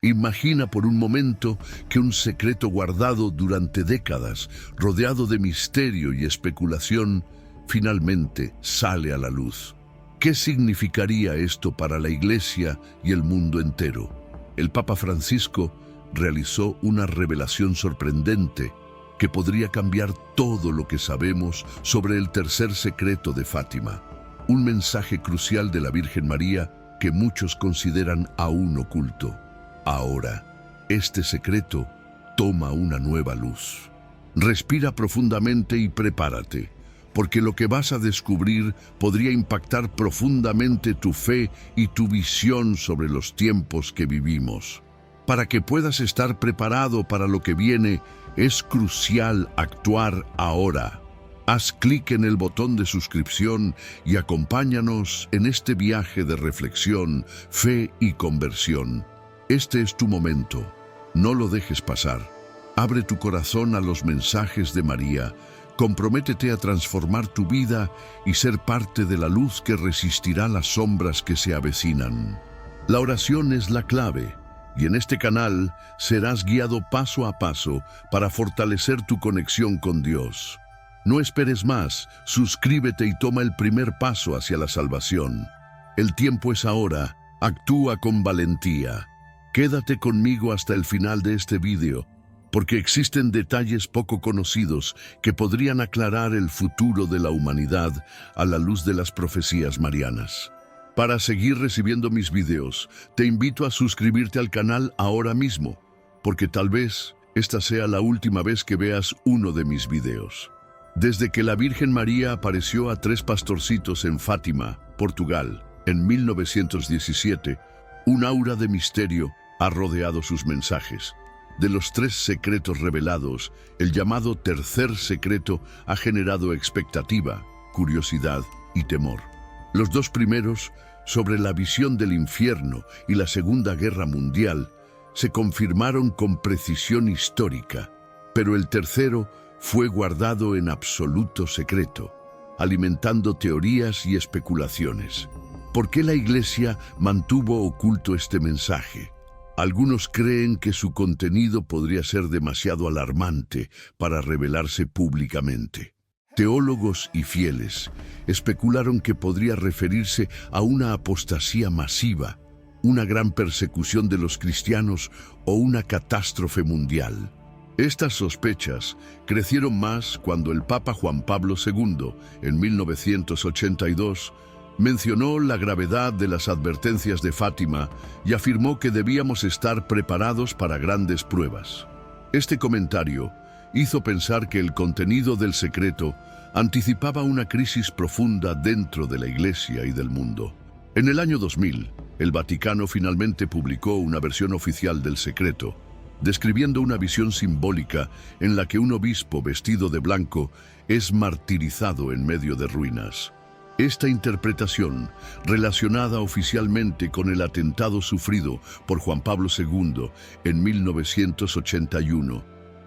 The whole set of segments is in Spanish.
Imagina por un momento que un secreto guardado durante décadas, rodeado de misterio y especulación, finalmente sale a la luz. ¿Qué significaría esto para la Iglesia y el mundo entero? El Papa Francisco realizó una revelación sorprendente que podría cambiar todo lo que sabemos sobre el tercer secreto de Fátima. Un mensaje crucial de la Virgen María que muchos consideran aún oculto. Ahora, este secreto toma una nueva luz. Respira profundamente y prepárate, porque lo que vas a descubrir podría impactar profundamente tu fe y tu visión sobre los tiempos que vivimos. Para que puedas estar preparado para lo que viene, es crucial actuar ahora. Haz clic en el botón de suscripción y acompáñanos en este viaje de reflexión, fe y conversión. Este es tu momento. No lo dejes pasar. Abre tu corazón a los mensajes de María. Comprométete a transformar tu vida y ser parte de la luz que resistirá las sombras que se avecinan. La oración es la clave, y en este canal serás guiado paso a paso para fortalecer tu conexión con Dios. No esperes más, suscríbete y toma el primer paso hacia la salvación. El tiempo es ahora, actúa con valentía. Quédate conmigo hasta el final de este vídeo, porque existen detalles poco conocidos que podrían aclarar el futuro de la humanidad a la luz de las profecías marianas. Para seguir recibiendo mis videos, te invito a suscribirte al canal ahora mismo, porque tal vez esta sea la última vez que veas uno de mis videos. Desde que la Virgen María apareció a 3 pastorcitos en Fátima, Portugal, en 1917, un aura de misterio ha rodeado sus mensajes. De los 3 secretos revelados, el llamado tercer secreto ha generado expectativa, curiosidad y temor. Los 2 primeros, sobre la visión del infierno y la Segunda Guerra Mundial, se confirmaron con precisión histórica, pero el tercero fue guardado en absoluto secreto, alimentando teorías y especulaciones. ¿Por qué la Iglesia mantuvo oculto este mensaje? Algunos creen que su contenido podría ser demasiado alarmante para revelarse públicamente. Teólogos y fieles especularon que podría referirse a una apostasía masiva, una gran persecución de los cristianos o una catástrofe mundial. Estas sospechas crecieron más cuando el Papa Juan Pablo II, en 1982, mencionó la gravedad de las advertencias de Fátima y afirmó que debíamos estar preparados para grandes pruebas. Este comentario hizo pensar que el contenido del secreto anticipaba una crisis profunda dentro de la Iglesia y del mundo. En el año 2000, el Vaticano finalmente publicó una versión oficial del secreto, describiendo una visión simbólica en la que un obispo vestido de blanco es martirizado en medio de ruinas. Esta interpretación, relacionada oficialmente con el atentado sufrido por Juan Pablo II en 1981,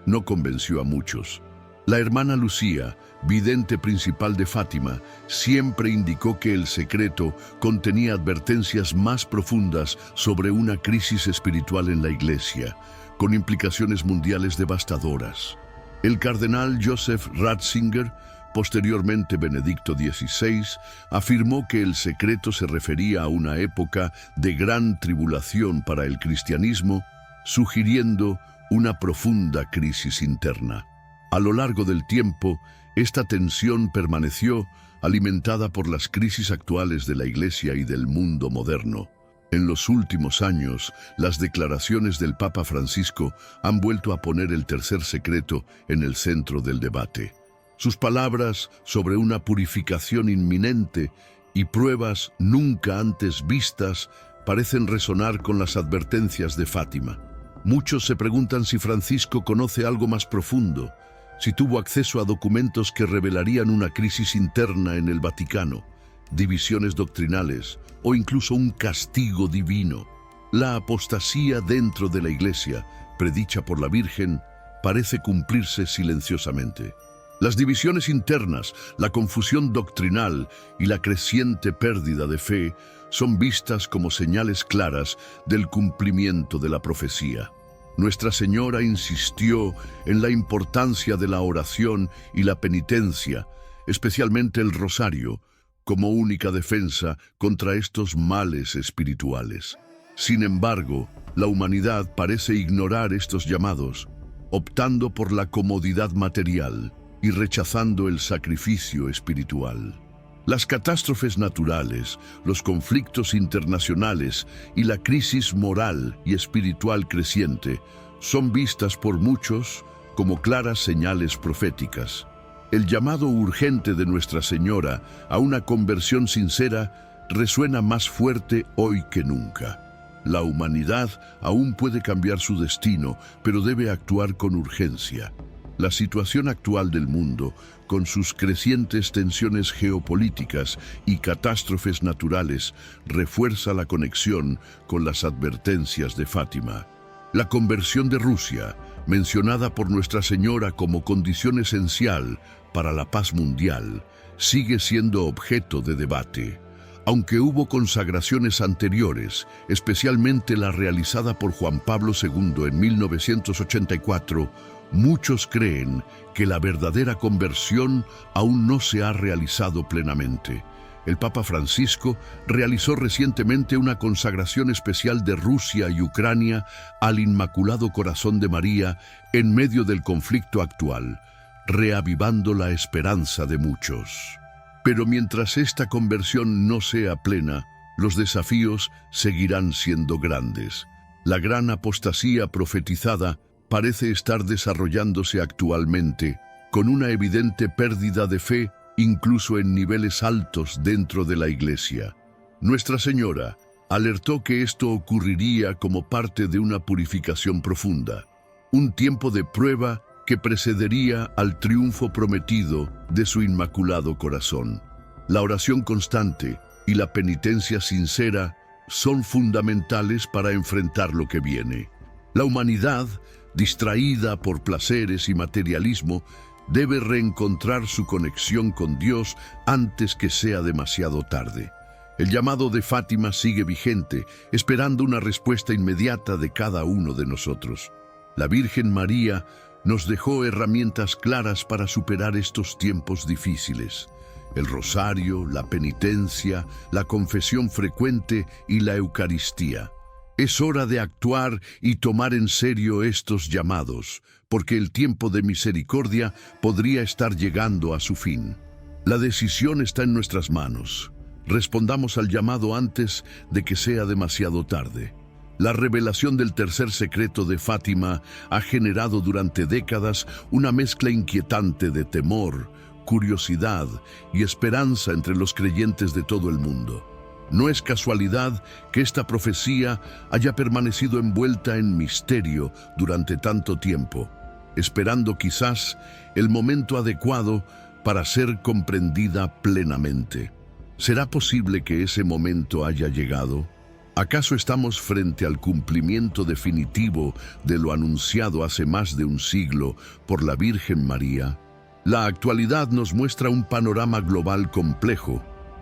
no convenció a muchos. La hermana Lucía, vidente principal de Fátima, siempre indicó que el secreto contenía advertencias más profundas sobre una crisis espiritual en la Iglesia, con implicaciones mundiales devastadoras. El cardenal Joseph Ratzinger, posteriormente Benedicto XVI, afirmó que el secreto se refería a una época de gran tribulación para el cristianismo, sugiriendo una profunda crisis interna. A lo largo del tiempo, esta tensión permaneció alimentada por las crisis actuales de la Iglesia y del mundo moderno. En los últimos años, las declaraciones del Papa Francisco han vuelto a poner el tercer secreto en el centro del debate. Sus palabras sobre una purificación inminente y pruebas nunca antes vistas parecen resonar con las advertencias de Fátima. Muchos se preguntan si Francisco conoce algo más profundo, si tuvo acceso a documentos que revelarían una crisis interna en el Vaticano, divisiones doctrinales o incluso un castigo divino. La apostasía dentro de la Iglesia, predicha por la Virgen, parece cumplirse silenciosamente. Las divisiones internas, la confusión doctrinal y la creciente pérdida de fe son vistas como señales claras del cumplimiento de la profecía. Nuestra Señora insistió en la importancia de la oración y la penitencia, especialmente el rosario, como única defensa contra estos males espirituales. Sin embargo, la humanidad parece ignorar estos llamados, optando por la comodidad material y rechazando el sacrificio espiritual. Las catástrofes naturales, los conflictos internacionales y la crisis moral y espiritual creciente son vistas por muchos como claras señales proféticas. El llamado urgente de Nuestra Señora a una conversión sincera resuena más fuerte hoy que nunca. La humanidad aún puede cambiar su destino, pero debe actuar con urgencia. La situación actual del mundo, con sus crecientes tensiones geopolíticas y catástrofes naturales, refuerza la conexión con las advertencias de Fátima. La conversión de Rusia, mencionada por Nuestra Señora como condición esencial para la paz mundial, sigue siendo objeto de debate. Aunque hubo consagraciones anteriores, especialmente la realizada por Juan Pablo II en 1984, muchos creen que la verdadera conversión aún no se ha realizado plenamente. El Papa Francisco realizó recientemente una consagración especial de Rusia y Ucrania al Inmaculado Corazón de María en medio del conflicto actual, reavivando la esperanza de muchos. Pero mientras esta conversión no sea plena, los desafíos seguirán siendo grandes. La gran apostasía profetizada parece estar desarrollándose actualmente, con una evidente pérdida de fe incluso en niveles altos dentro de la Iglesia. Nuestra Señora alertó que esto ocurriría como parte de una purificación profunda, un tiempo de prueba que precedería al triunfo prometido de su Inmaculado Corazón. La oración constante y la penitencia sincera son fundamentales para enfrentar lo que viene. La humanidad, distraída por placeres y materialismo, debe reencontrar su conexión con Dios antes que sea demasiado tarde. El llamado de Fátima sigue vigente, esperando una respuesta inmediata de cada uno de nosotros. La Virgen María nos dejó herramientas claras para superar estos tiempos difíciles. El rosario, la penitencia, la confesión frecuente y la Eucaristía. Es hora de actuar y tomar en serio estos llamados, porque el tiempo de misericordia podría estar llegando a su fin. La decisión está en nuestras manos. Respondamos al llamado antes de que sea demasiado tarde. La revelación del tercer secreto de Fátima ha generado durante décadas una mezcla inquietante de temor, curiosidad y esperanza entre los creyentes de todo el mundo. No es casualidad que esta profecía haya permanecido envuelta en misterio durante tanto tiempo, esperando quizás el momento adecuado para ser comprendida plenamente. ¿Será posible que ese momento haya llegado? ¿Acaso estamos frente al cumplimiento definitivo de lo anunciado hace más de un siglo por la Virgen María? La actualidad nos muestra un panorama global complejo,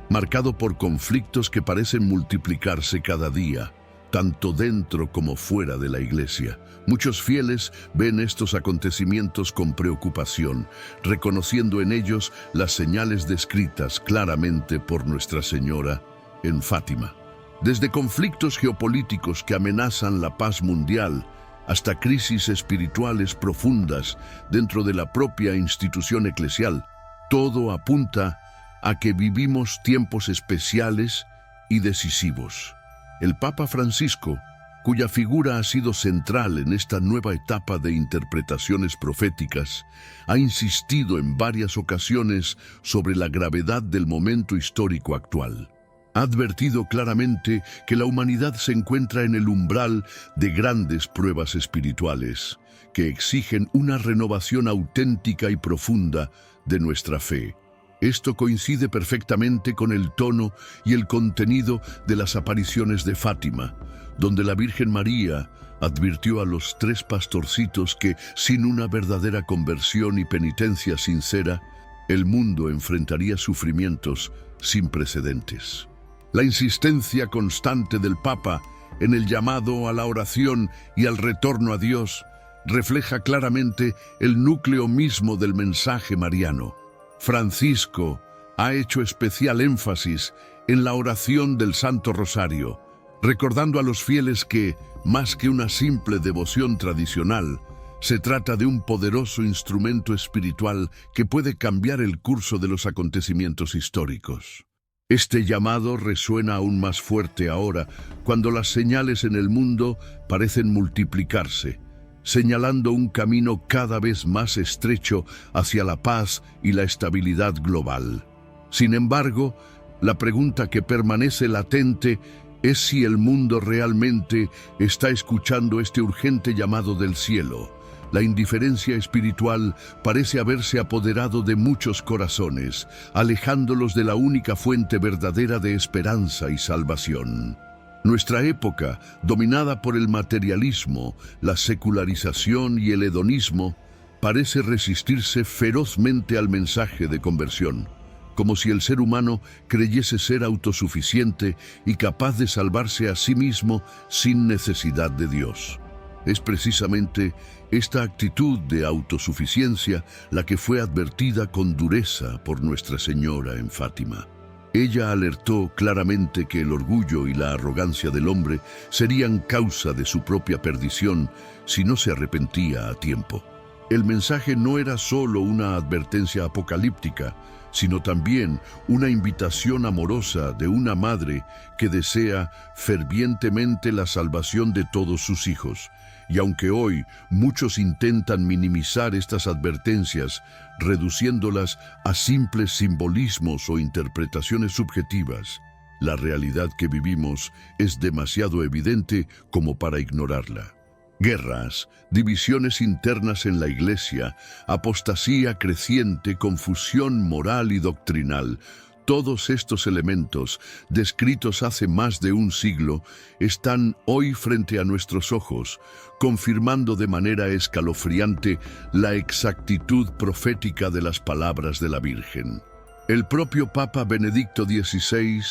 marcado por conflictos que parecen multiplicarse cada día, tanto dentro como fuera de la Iglesia. Muchos fieles ven estos acontecimientos con preocupación, reconociendo en ellos las señales descritas claramente por Nuestra Señora en Fátima. Desde conflictos geopolíticos que amenazan la paz mundial hasta crisis espirituales profundas dentro de la propia institución eclesial, todo apunta a que vivimos tiempos especiales y decisivos. El Papa Francisco, cuya figura ha sido central en esta nueva etapa de interpretaciones proféticas, ha insistido en varias ocasiones sobre la gravedad del momento histórico actual. Ha advertido claramente que la humanidad se encuentra en el umbral de grandes pruebas espirituales, que exigen una renovación auténtica y profunda de nuestra fe. Esto coincide perfectamente con el tono y el contenido de las apariciones de Fátima, donde la Virgen María advirtió a los 3 pastorcitos que, sin una verdadera conversión y penitencia sincera, el mundo enfrentaría sufrimientos sin precedentes. La insistencia constante del Papa en el llamado a la oración y al retorno a Dios refleja claramente el núcleo mismo del mensaje mariano. Francisco ha hecho especial énfasis en la oración del Santo Rosario, recordando a los fieles que, más que una simple devoción tradicional, se trata de un poderoso instrumento espiritual que puede cambiar el curso de los acontecimientos históricos. Este llamado resuena aún más fuerte ahora, cuando las señales en el mundo parecen multiplicarse, señalando un camino cada vez más estrecho hacia la paz y la estabilidad global. Sin embargo, la pregunta que permanece latente es si el mundo realmente está escuchando este urgente llamado del cielo. La indiferencia espiritual parece haberse apoderado de muchos corazones, alejándolos de la única fuente verdadera de esperanza y salvación. Nuestra época, dominada por el materialismo, la secularización y el hedonismo, parece resistirse ferozmente al mensaje de conversión, como si el ser humano creyese ser autosuficiente y capaz de salvarse a sí mismo sin necesidad de Dios. Es precisamente esta actitud de autosuficiencia la que fue advertida con dureza por Nuestra Señora en Fátima. Ella alertó claramente que el orgullo y la arrogancia del hombre serían causa de su propia perdición si no se arrepentía a tiempo. El mensaje no era solo una advertencia apocalíptica, sino también una invitación amorosa de una madre que desea fervientemente la salvación de todos sus hijos. Y aunque hoy muchos intentan minimizar estas advertencias, reduciéndolas a simples simbolismos o interpretaciones subjetivas, la realidad que vivimos es demasiado evidente como para ignorarla. Guerras, divisiones internas en la Iglesia, apostasía creciente, confusión moral y doctrinal, todos estos elementos, descritos hace más de un siglo, están hoy frente a nuestros ojos, confirmando de manera escalofriante la exactitud profética de las palabras de la Virgen. El propio Papa Benedicto XVI,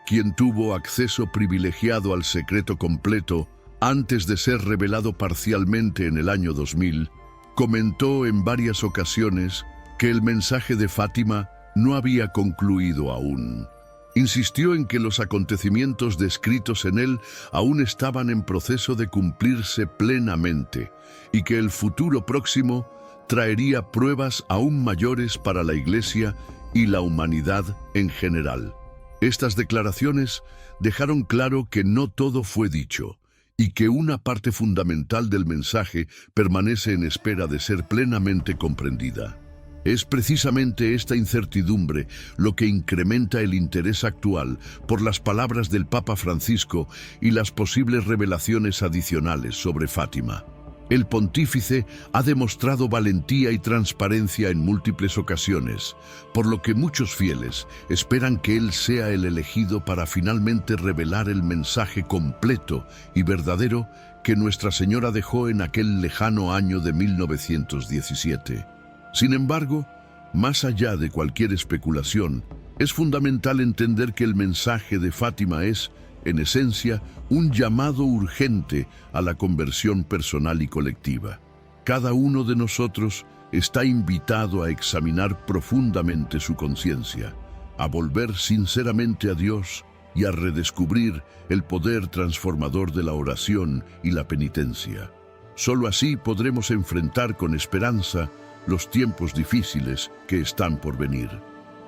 quien tuvo acceso privilegiado al secreto completo antes de ser revelado parcialmente en el año 2000, comentó en varias ocasiones que el mensaje de Fátima no había concluido aún. Insistió en que los acontecimientos descritos en él aún estaban en proceso de cumplirse plenamente y que el futuro próximo traería pruebas aún mayores para la Iglesia y la humanidad en general. Estas declaraciones dejaron claro que no todo fue dicho y que una parte fundamental del mensaje permanece en espera de ser plenamente comprendida. Es precisamente esta incertidumbre lo que incrementa el interés actual por las palabras del Papa Francisco y las posibles revelaciones adicionales sobre Fátima. El pontífice ha demostrado valentía y transparencia en múltiples ocasiones, por lo que muchos fieles esperan que él sea el elegido para finalmente revelar el mensaje completo y verdadero que Nuestra Señora dejó en aquel lejano año de 1917. Sin embargo, más allá de cualquier especulación, es fundamental entender que el mensaje de Fátima es, en esencia, un llamado urgente a la conversión personal y colectiva. Cada uno de nosotros está invitado a examinar profundamente su conciencia, a volver sinceramente a Dios y a redescubrir el poder transformador de la oración y la penitencia. Solo así podremos enfrentar con esperanza los tiempos difíciles que están por venir.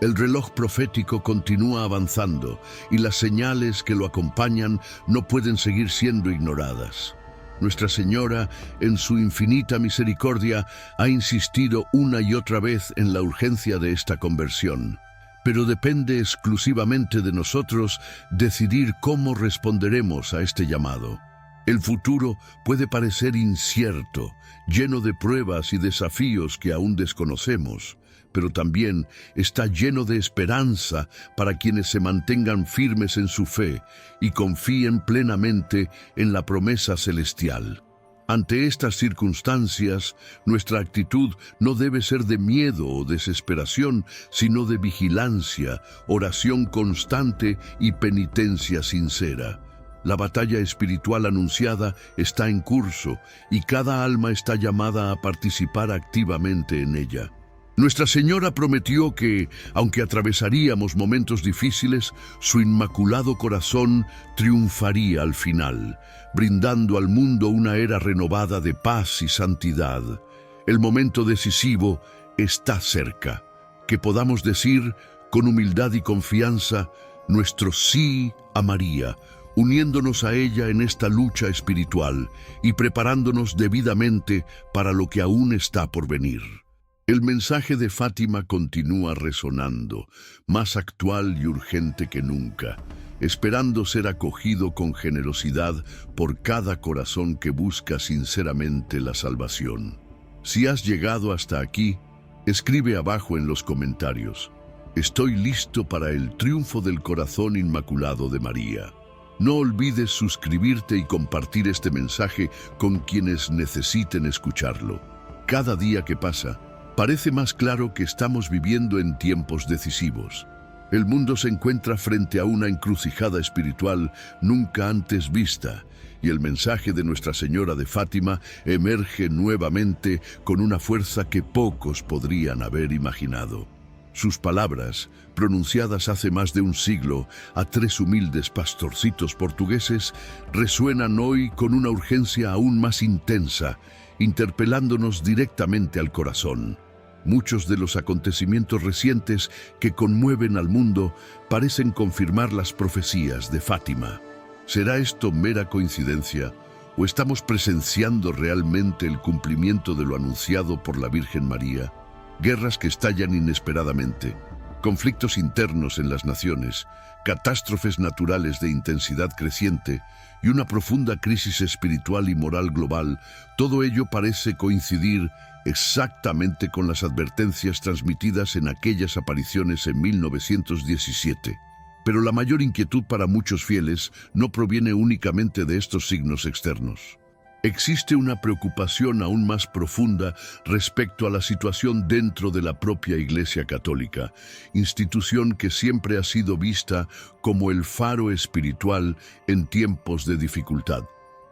El reloj profético continúa avanzando y las señales que lo acompañan no pueden seguir siendo ignoradas. Nuestra Señora, en su infinita misericordia, ha insistido una y otra vez en la urgencia de esta conversión, pero depende exclusivamente de nosotros decidir cómo responderemos a este llamado. El futuro puede parecer incierto, lleno de pruebas y desafíos que aún desconocemos, pero también está lleno de esperanza para quienes se mantengan firmes en su fe y confíen plenamente en la promesa celestial. Ante estas circunstancias, nuestra actitud no debe ser de miedo o desesperación, sino de vigilancia, oración constante y penitencia sincera. La batalla espiritual anunciada está en curso y cada alma está llamada a participar activamente en ella. Nuestra Señora prometió que, aunque atravesaríamos momentos difíciles, su inmaculado corazón triunfaría al final, brindando al mundo una era renovada de paz y santidad. El momento decisivo está cerca. Que podamos decir, con humildad y confianza, nuestro sí a María, uniéndonos a ella en esta lucha espiritual y preparándonos debidamente para lo que aún está por venir. El mensaje de Fátima continúa resonando, más actual y urgente que nunca, esperando ser acogido con generosidad por cada corazón que busca sinceramente la salvación. Si has llegado hasta aquí, escribe abajo en los comentarios: estoy listo para el triunfo del corazón inmaculado de María. No olvides suscribirte y compartir este mensaje con quienes necesiten escucharlo. Cada día que pasa, parece más claro que estamos viviendo en tiempos decisivos. El mundo se encuentra frente a una encrucijada espiritual nunca antes vista, y el mensaje de Nuestra Señora de Fátima emerge nuevamente con una fuerza que pocos podrían haber imaginado. Sus palabras, pronunciadas hace más de un siglo a 3 humildes pastorcitos portugueses, resuenan hoy con una urgencia aún más intensa, interpelándonos directamente al corazón. Muchos de los acontecimientos recientes que conmueven al mundo parecen confirmar las profecías de Fátima. ¿Será esto mera coincidencia o estamos presenciando realmente el cumplimiento de lo anunciado por la Virgen María? Guerras que estallan inesperadamente, conflictos internos en las naciones, catástrofes naturales de intensidad creciente y una profunda crisis espiritual y moral global, todo ello parece coincidir exactamente con las advertencias transmitidas en aquellas apariciones en 1917. Pero la mayor inquietud para muchos fieles no proviene únicamente de estos signos externos. Existe una preocupación aún más profunda respecto a la situación dentro de la propia Iglesia Católica, institución que siempre ha sido vista como el faro espiritual en tiempos de dificultad.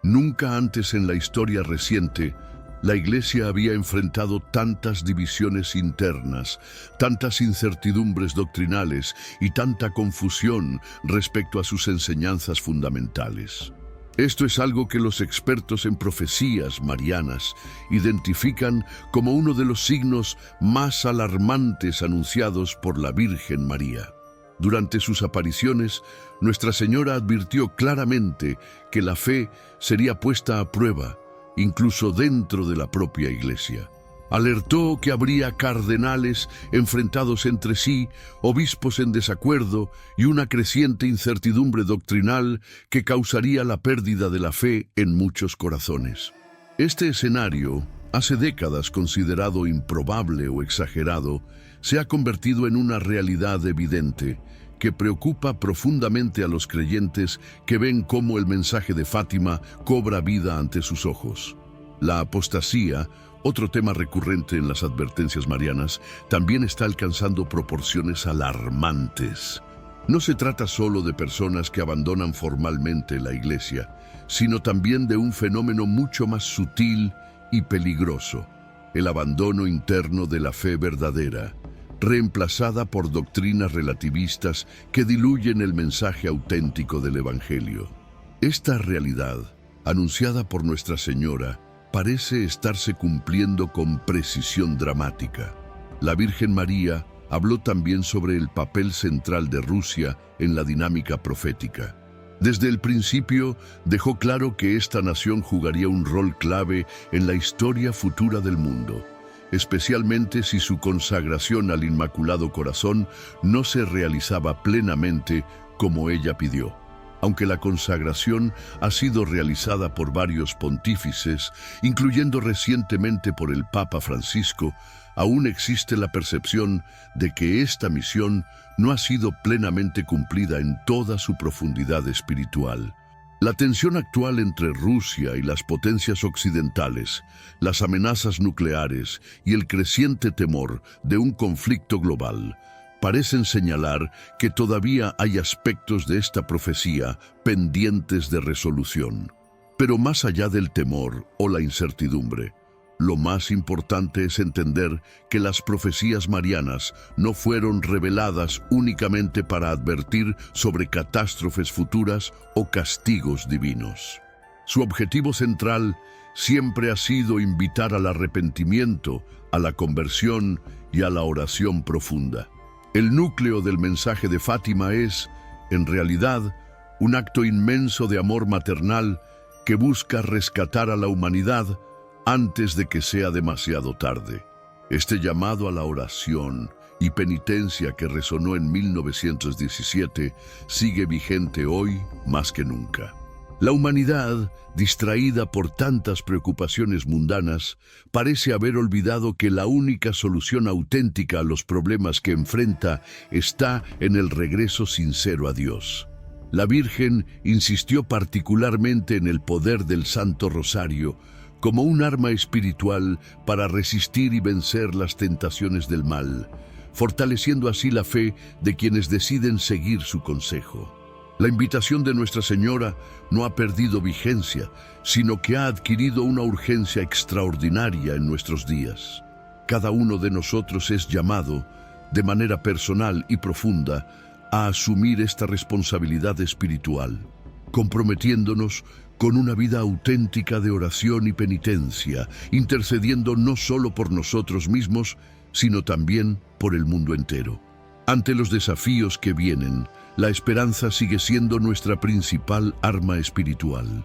Nunca antes en la historia reciente, la Iglesia había enfrentado tantas divisiones internas, tantas incertidumbres doctrinales y tanta confusión respecto a sus enseñanzas fundamentales. Esto es algo que los expertos en profecías marianas identifican como uno de los signos más alarmantes anunciados por la Virgen María. Durante sus apariciones, Nuestra Señora advirtió claramente que la fe sería puesta a prueba, incluso dentro de la propia Iglesia. Alertó que habría cardenales enfrentados entre sí, obispos en desacuerdo y una creciente incertidumbre doctrinal que causaría la pérdida de la fe en muchos corazones. Este escenario, hace décadas considerado improbable o exagerado, se ha convertido en una realidad evidente que preocupa profundamente a los creyentes que ven cómo el mensaje de Fátima cobra vida ante sus ojos. La apostasía, otro tema recurrente en las advertencias marianas, también está alcanzando proporciones alarmantes. No se trata solo de personas que abandonan formalmente la Iglesia, sino también de un fenómeno mucho más sutil y peligroso: el abandono interno de la fe verdadera, reemplazada por doctrinas relativistas que diluyen el mensaje auténtico del Evangelio. Esta realidad, anunciada por Nuestra Señora, parece estarse cumpliendo con precisión dramática. La Virgen María habló también sobre el papel central de Rusia en la dinámica profética. Desde el principio dejó claro que esta nación jugaría un rol clave en la historia futura del mundo, especialmente si su consagración al Inmaculado Corazón no se realizaba plenamente como ella pidió. Aunque la consagración ha sido realizada por varios pontífices, incluyendo recientemente por el Papa Francisco, aún existe la percepción de que esta misión no ha sido plenamente cumplida en toda su profundidad espiritual. La tensión actual entre Rusia y las potencias occidentales, las amenazas nucleares y el creciente temor de un conflicto global parecen señalar que todavía hay aspectos de esta profecía pendientes de resolución. Pero más allá del temor o la incertidumbre, lo más importante es entender que las profecías marianas no fueron reveladas únicamente para advertir sobre catástrofes futuras o castigos divinos. Su objetivo central siempre ha sido invitar al arrepentimiento, a la conversión y a la oración profunda. El núcleo del mensaje de Fátima es, en realidad, un acto inmenso de amor maternal que busca rescatar a la humanidad antes de que sea demasiado tarde. Este llamado a la oración y penitencia que resonó en 1917 sigue vigente hoy más que nunca. La humanidad, distraída por tantas preocupaciones mundanas, parece haber olvidado que la única solución auténtica a los problemas que enfrenta está en el regreso sincero a Dios. La Virgen insistió particularmente en el poder del Santo Rosario como un arma espiritual para resistir y vencer las tentaciones del mal, fortaleciendo así la fe de quienes deciden seguir su consejo. La invitación de Nuestra Señora no ha perdido vigencia, sino que ha adquirido una urgencia extraordinaria en nuestros días. Cada uno de nosotros es llamado, de manera personal y profunda, a asumir esta responsabilidad espiritual, comprometiéndonos con una vida auténtica de oración y penitencia, intercediendo no solo por nosotros mismos, sino también por el mundo entero. Ante los desafíos que vienen, la esperanza sigue siendo nuestra principal arma espiritual.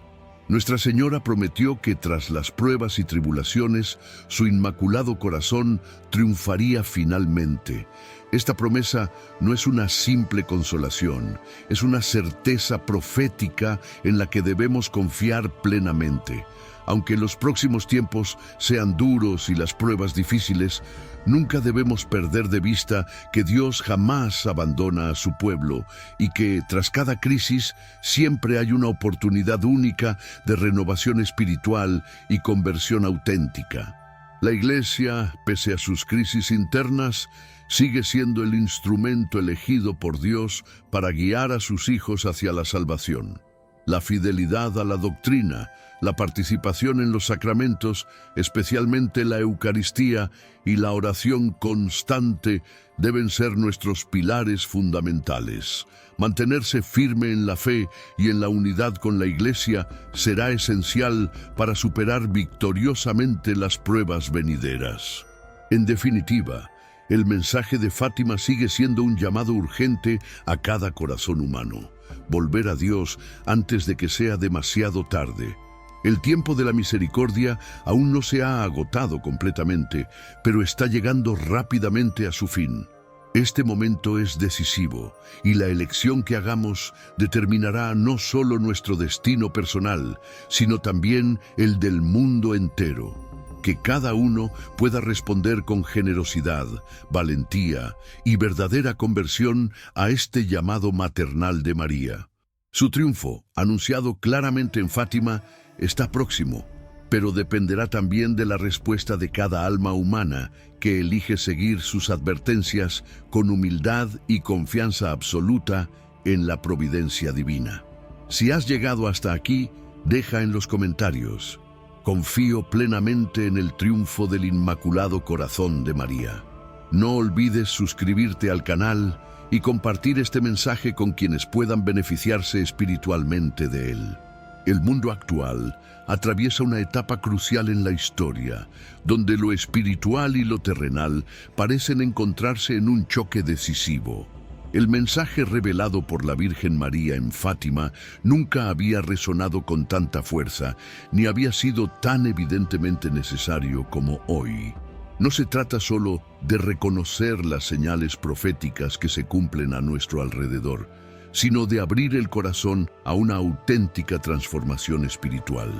Nuestra Señora prometió que tras las pruebas y tribulaciones, su inmaculado corazón triunfaría finalmente. Esta promesa no es una simple consolación, es una certeza profética en la que debemos confiar plenamente. Aunque los próximos tiempos sean duros y las pruebas difíciles, nunca debemos perder de vista que Dios jamás abandona a su pueblo y que, tras cada crisis, siempre hay una oportunidad única de renovación espiritual y conversión auténtica. La Iglesia, pese a sus crisis internas, sigue siendo el instrumento elegido por Dios para guiar a sus hijos hacia la salvación. La fidelidad a la doctrina, la participación en los sacramentos, especialmente la Eucaristía, y la oración constante deben ser nuestros pilares fundamentales. Mantenerse firme en la fe y en la unidad con la Iglesia será esencial para superar victoriosamente las pruebas venideras. En definitiva, el mensaje de Fátima sigue siendo un llamado urgente a cada corazón humano. Volver a Dios antes de que sea demasiado tarde. El tiempo de la misericordia aún no se ha agotado completamente, pero está llegando rápidamente a su fin. Este momento es decisivo y la elección que hagamos determinará no solo nuestro destino personal, sino también el del mundo entero. Que cada uno pueda responder con generosidad, valentía y verdadera conversión a este llamado maternal de María. Su triunfo, anunciado claramente en Fátima, está próximo, pero dependerá también de la respuesta de cada alma humana que elige seguir sus advertencias con humildad y confianza absoluta en la providencia divina. Si has llegado hasta aquí, deja en los comentarios: confío plenamente en el triunfo del Inmaculado Corazón de María. No olvides suscribirte al canal y compartir este mensaje con quienes puedan beneficiarse espiritualmente de él. El mundo actual atraviesa una etapa crucial en la historia, donde lo espiritual y lo terrenal parecen encontrarse en un choque decisivo. El mensaje revelado por la Virgen María en Fátima nunca había resonado con tanta fuerza, ni había sido tan evidentemente necesario como hoy. No se trata solo de reconocer las señales proféticas que se cumplen a nuestro alrededor, sino de abrir el corazón a una auténtica transformación espiritual.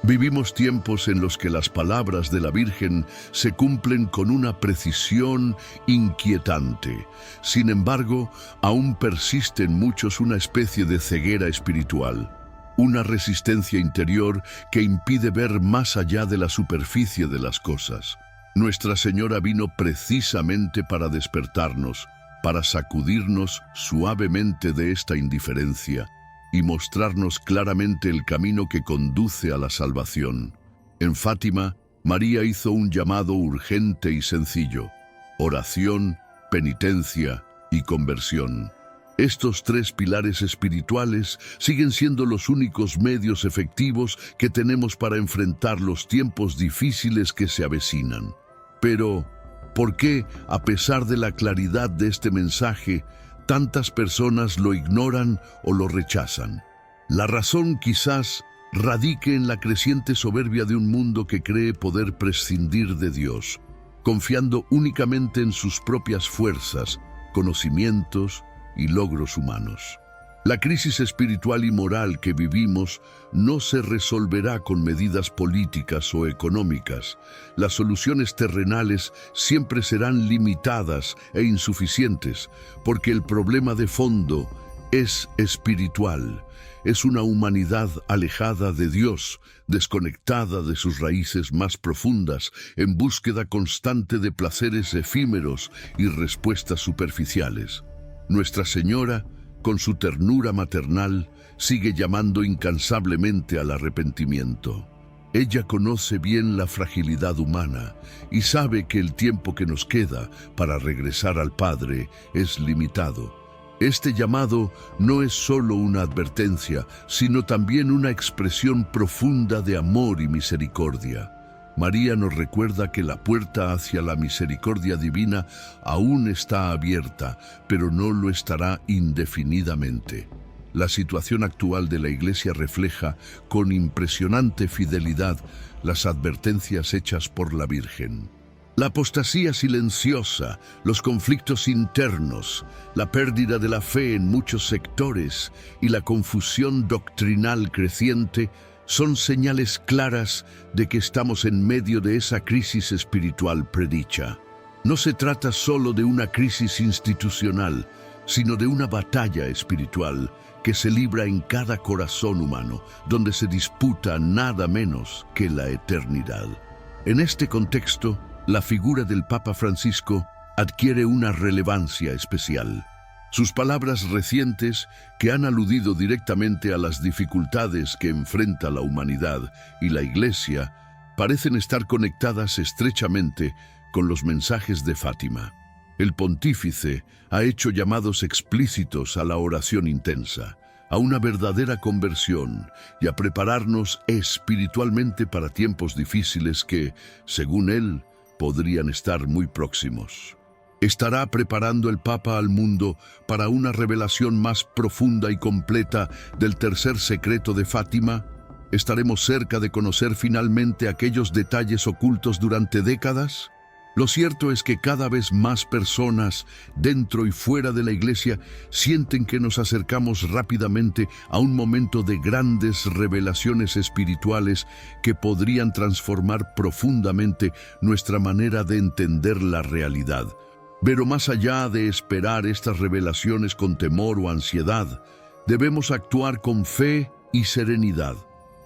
Vivimos tiempos en los que las palabras de la Virgen se cumplen con una precisión inquietante. Sin embargo, aún persiste en muchos una especie de ceguera espiritual. una resistencia interior que impide ver más allá de la superficie de las cosas. Nuestra Señora vino precisamente para despertarnos, para sacudirnos suavemente de esta indiferencia y mostrarnos claramente el camino que conduce a la salvación. En Fátima, María hizo un llamado urgente y sencillo: oración, penitencia y conversión. Estos tres pilares espirituales siguen siendo los únicos medios efectivos que tenemos para enfrentar los tiempos difíciles que se avecinan. Pero, ¿por qué, a pesar de la claridad de este mensaje, tantas personas lo ignoran o lo rechazan? La razón quizás radique en la creciente soberbia de un mundo que cree poder prescindir de Dios, confiando únicamente en sus propias fuerzas, conocimientos y logros humanos. La crisis espiritual y moral que vivimos no se resolverá con medidas políticas o económicas. Las soluciones terrenales siempre serán limitadas e insuficientes, porque el problema de fondo es espiritual. Es una humanidad alejada de Dios, desconectada de sus raíces más profundas, en búsqueda constante de placeres efímeros y respuestas superficiales. Nuestra Señora, con su ternura maternal, sigue llamando incansablemente al arrepentimiento. Ella conoce bien la fragilidad humana y sabe que el tiempo que nos queda para regresar al Padre es limitado. Este llamado no es solo una advertencia, sino también una expresión profunda de amor y misericordia. María nos recuerda que la puerta hacia la misericordia divina aún está abierta, pero no lo estará indefinidamente. La situación actual de la Iglesia refleja con impresionante fidelidad las advertencias hechas por la Virgen. La apostasía silenciosa, los conflictos internos, la pérdida de la fe en muchos sectores y la confusión doctrinal creciente son señales claras de que estamos en medio de esa crisis espiritual predicha. No se trata solo de una crisis institucional, sino de una batalla espiritual que se libra en cada corazón humano, donde se disputa nada menos que la eternidad. En este contexto, la figura del Papa Francisco adquiere una relevancia especial. Sus palabras recientes, que han aludido directamente a las dificultades que enfrenta la humanidad y la Iglesia, parecen estar conectadas estrechamente con los mensajes de Fátima. El pontífice ha hecho llamados explícitos a la oración intensa, a una verdadera conversión y a prepararnos espiritualmente para tiempos difíciles que, según él, podrían estar muy próximos. ¿Estará preparando el Papa al mundo para una revelación más profunda y completa del tercer secreto de Fátima? ¿Estaremos cerca de conocer finalmente aquellos detalles ocultos durante décadas? Lo cierto es que cada vez más personas, dentro y fuera de la Iglesia, sienten que nos acercamos rápidamente a un momento de grandes revelaciones espirituales que podrían transformar profundamente nuestra manera de entender la realidad. Pero más allá de esperar estas revelaciones con temor o ansiedad, debemos actuar con fe y serenidad.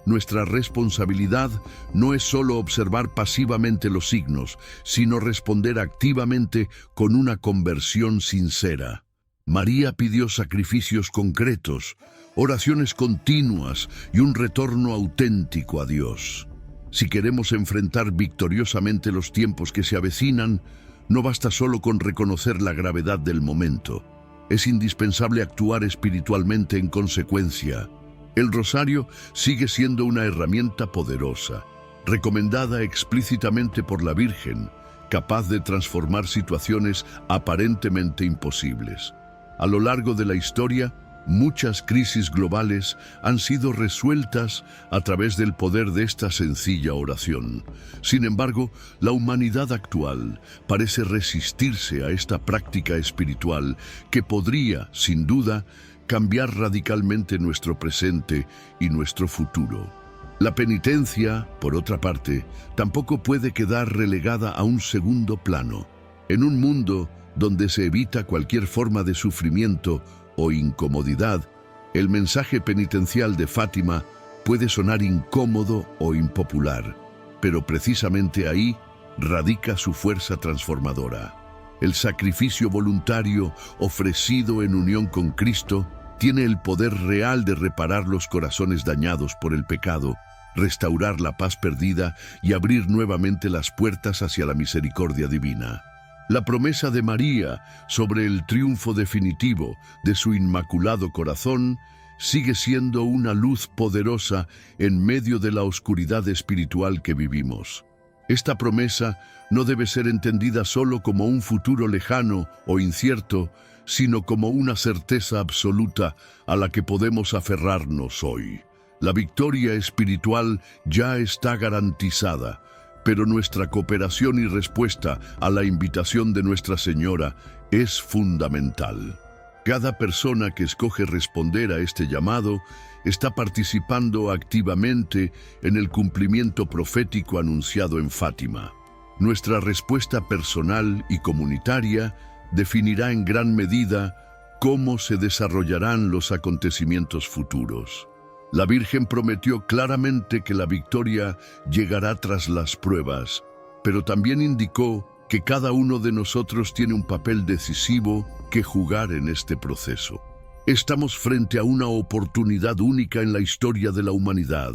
Nuestra responsabilidad no es solo observar pasivamente los signos, sino responder activamente con una conversión sincera. María pidió sacrificios concretos, oraciones continuas y un retorno auténtico a Dios. Si queremos enfrentar victoriosamente los tiempos que se avecinan, no basta solo con reconocer la gravedad del momento. Es indispensable actuar espiritualmente en consecuencia. El rosario sigue siendo una herramienta poderosa, recomendada explícitamente por la Virgen, capaz de transformar situaciones aparentemente imposibles. A lo largo de la historia, muchas crisis globales han sido resueltas a través del poder de esta sencilla oración. Sin embargo, la humanidad actual parece resistirse a esta práctica espiritual que podría, sin duda, cambiar radicalmente nuestro presente y nuestro futuro. La penitencia, por otra parte, tampoco puede quedar relegada a un segundo plano. En un mundo donde se evita cualquier forma de sufrimiento o incomodidad, El mensaje penitencial de Fátima puede sonar incómodo o impopular, pero precisamente ahí radica su fuerza transformadora. El sacrificio voluntario ofrecido en unión con Cristo tiene el poder real de reparar los corazones dañados por el pecado, restaurar la paz perdida y abrir nuevamente las puertas hacia la misericordia divina. La promesa de María sobre el triunfo definitivo de su inmaculado corazón sigue siendo una luz poderosa en medio de la oscuridad espiritual que vivimos. Esta promesa no debe ser entendida solo como un futuro lejano o incierto, sino como una certeza absoluta a la que podemos aferrarnos hoy. La victoria espiritual ya está garantizada, pero nuestra cooperación y respuesta a la invitación de Nuestra Señora es fundamental. Cada persona que escoge responder a este llamado está participando activamente en el cumplimiento profético anunciado en Fátima. Nuestra respuesta personal y comunitaria definirá en gran medida cómo se desarrollarán los acontecimientos futuros. La Virgen prometió claramente que la victoria llegará tras las pruebas, pero también indicó que cada uno de nosotros tiene un papel decisivo que jugar en este proceso. Estamos frente a una oportunidad única en la historia de la humanidad,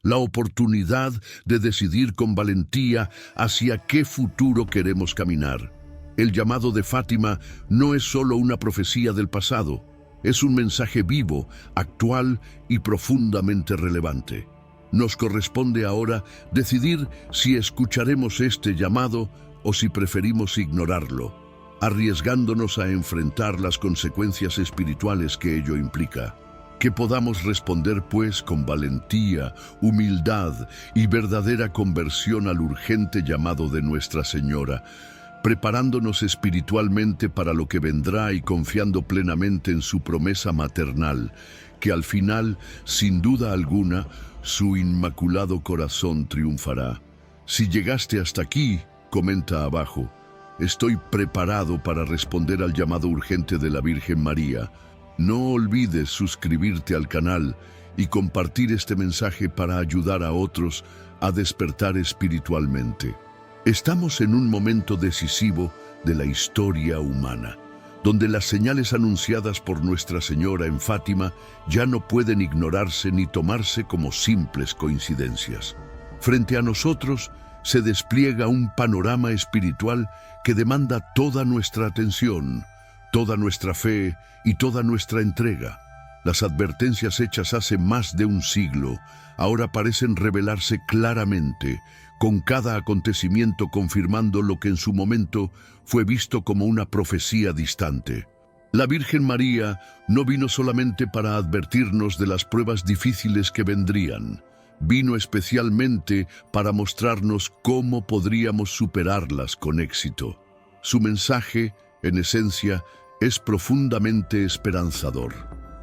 la oportunidad de decidir con valentía hacia qué futuro queremos caminar. El llamado de Fátima no es solo una profecía del pasado, es un mensaje vivo, actual y profundamente relevante. Nos corresponde ahora decidir si escucharemos este llamado o si preferimos ignorarlo, arriesgándonos a enfrentar las consecuencias espirituales que ello implica. Que podamos responder, pues, con valentía, humildad y verdadera conversión al urgente llamado de Nuestra Señora, preparándonos espiritualmente para lo que vendrá y confiando plenamente en su promesa maternal, que al final, sin duda alguna, su inmaculado corazón triunfará. Si llegaste hasta aquí, comenta abajo, estoy preparado para responder al llamado urgente de la Virgen María. No olvides suscribirte al canal y compartir este mensaje para ayudar a otros a despertar espiritualmente. Estamos en un momento decisivo de la historia humana, donde las señales anunciadas por Nuestra Señora en Fátima ya no pueden ignorarse ni tomarse como simples coincidencias. Frente a nosotros se despliega un panorama espiritual que demanda toda nuestra atención, toda nuestra fe y toda nuestra entrega. Las advertencias hechas hace más de un siglo ahora parecen revelarse claramente, con cada acontecimiento confirmando lo que en su momento fue visto como una profecía distante. La Virgen María no vino solamente para advertirnos de las pruebas difíciles que vendrían, vino especialmente para mostrarnos cómo podríamos superarlas con éxito. Su mensaje, en esencia, es profundamente esperanzador.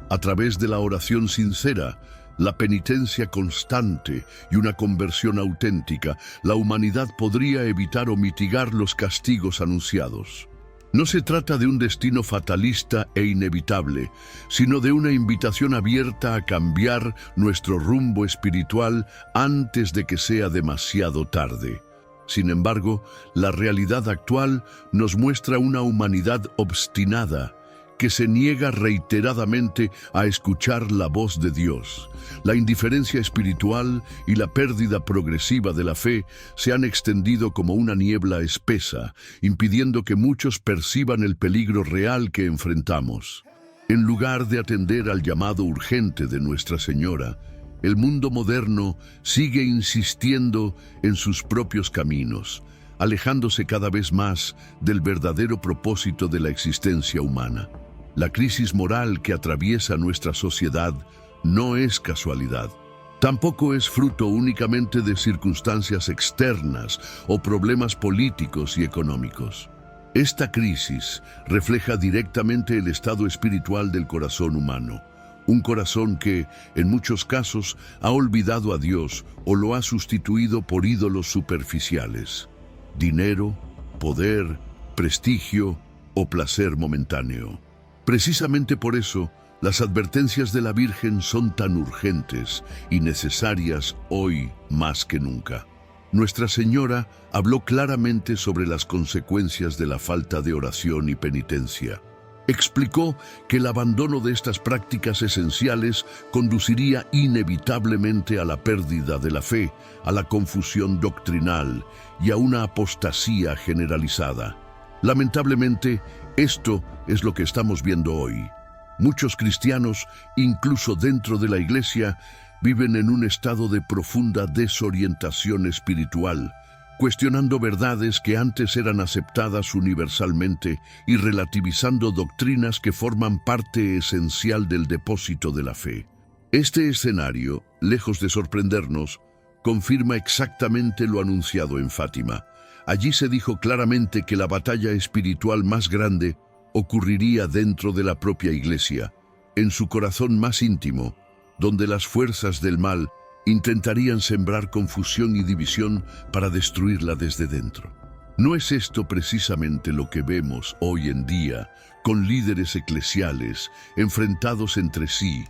A través de la oración sincera, la penitencia constante y una conversión auténtica, la humanidad podría evitar o mitigar los castigos anunciados. No se trata de un destino fatalista e inevitable, sino de una invitación abierta a cambiar nuestro rumbo espiritual antes de que sea demasiado tarde. Sin embargo, la realidad actual nos muestra una humanidad obstinada, que se niega reiteradamente a escuchar la voz de Dios. La indiferencia espiritual y la pérdida progresiva de la fe se han extendido como una niebla espesa, impidiendo que muchos perciban el peligro real que enfrentamos. En lugar de atender al llamado urgente de Nuestra Señora, el mundo moderno sigue insistiendo en sus propios caminos, alejándose cada vez más del verdadero propósito de la existencia humana. La crisis moral que atraviesa nuestra sociedad no es casualidad. Tampoco es fruto únicamente de circunstancias externas o problemas políticos y económicos. Esta crisis refleja directamente el estado espiritual del corazón humano, un corazón que, en muchos casos, ha olvidado a Dios o lo ha sustituido por ídolos superficiales: dinero, poder, prestigio o placer momentáneo. Precisamente por eso, Las advertencias de la Virgen son tan urgentes y necesarias hoy más que nunca. Nuestra Señora habló claramente sobre las consecuencias de la falta de oración y penitencia. Explicó que el abandono de estas prácticas esenciales conduciría inevitablemente a la pérdida de la fe, a la confusión doctrinal y a una apostasía generalizada. Lamentablemente, esto es lo que estamos viendo hoy. Muchos cristianos, incluso dentro de la Iglesia, viven en un estado de profunda desorientación espiritual, cuestionando verdades que antes eran aceptadas universalmente y relativizando doctrinas que forman parte esencial del depósito de la fe. Este escenario, lejos de sorprendernos, confirma exactamente lo anunciado en Fátima. Allí se dijo claramente que la batalla espiritual más grande ocurriría dentro de la propia Iglesia, en su corazón más íntimo, donde las fuerzas del mal intentarían sembrar confusión y división para destruirla desde dentro. ¿No es esto precisamente lo que vemos hoy en día con líderes eclesiales enfrentados entre sí,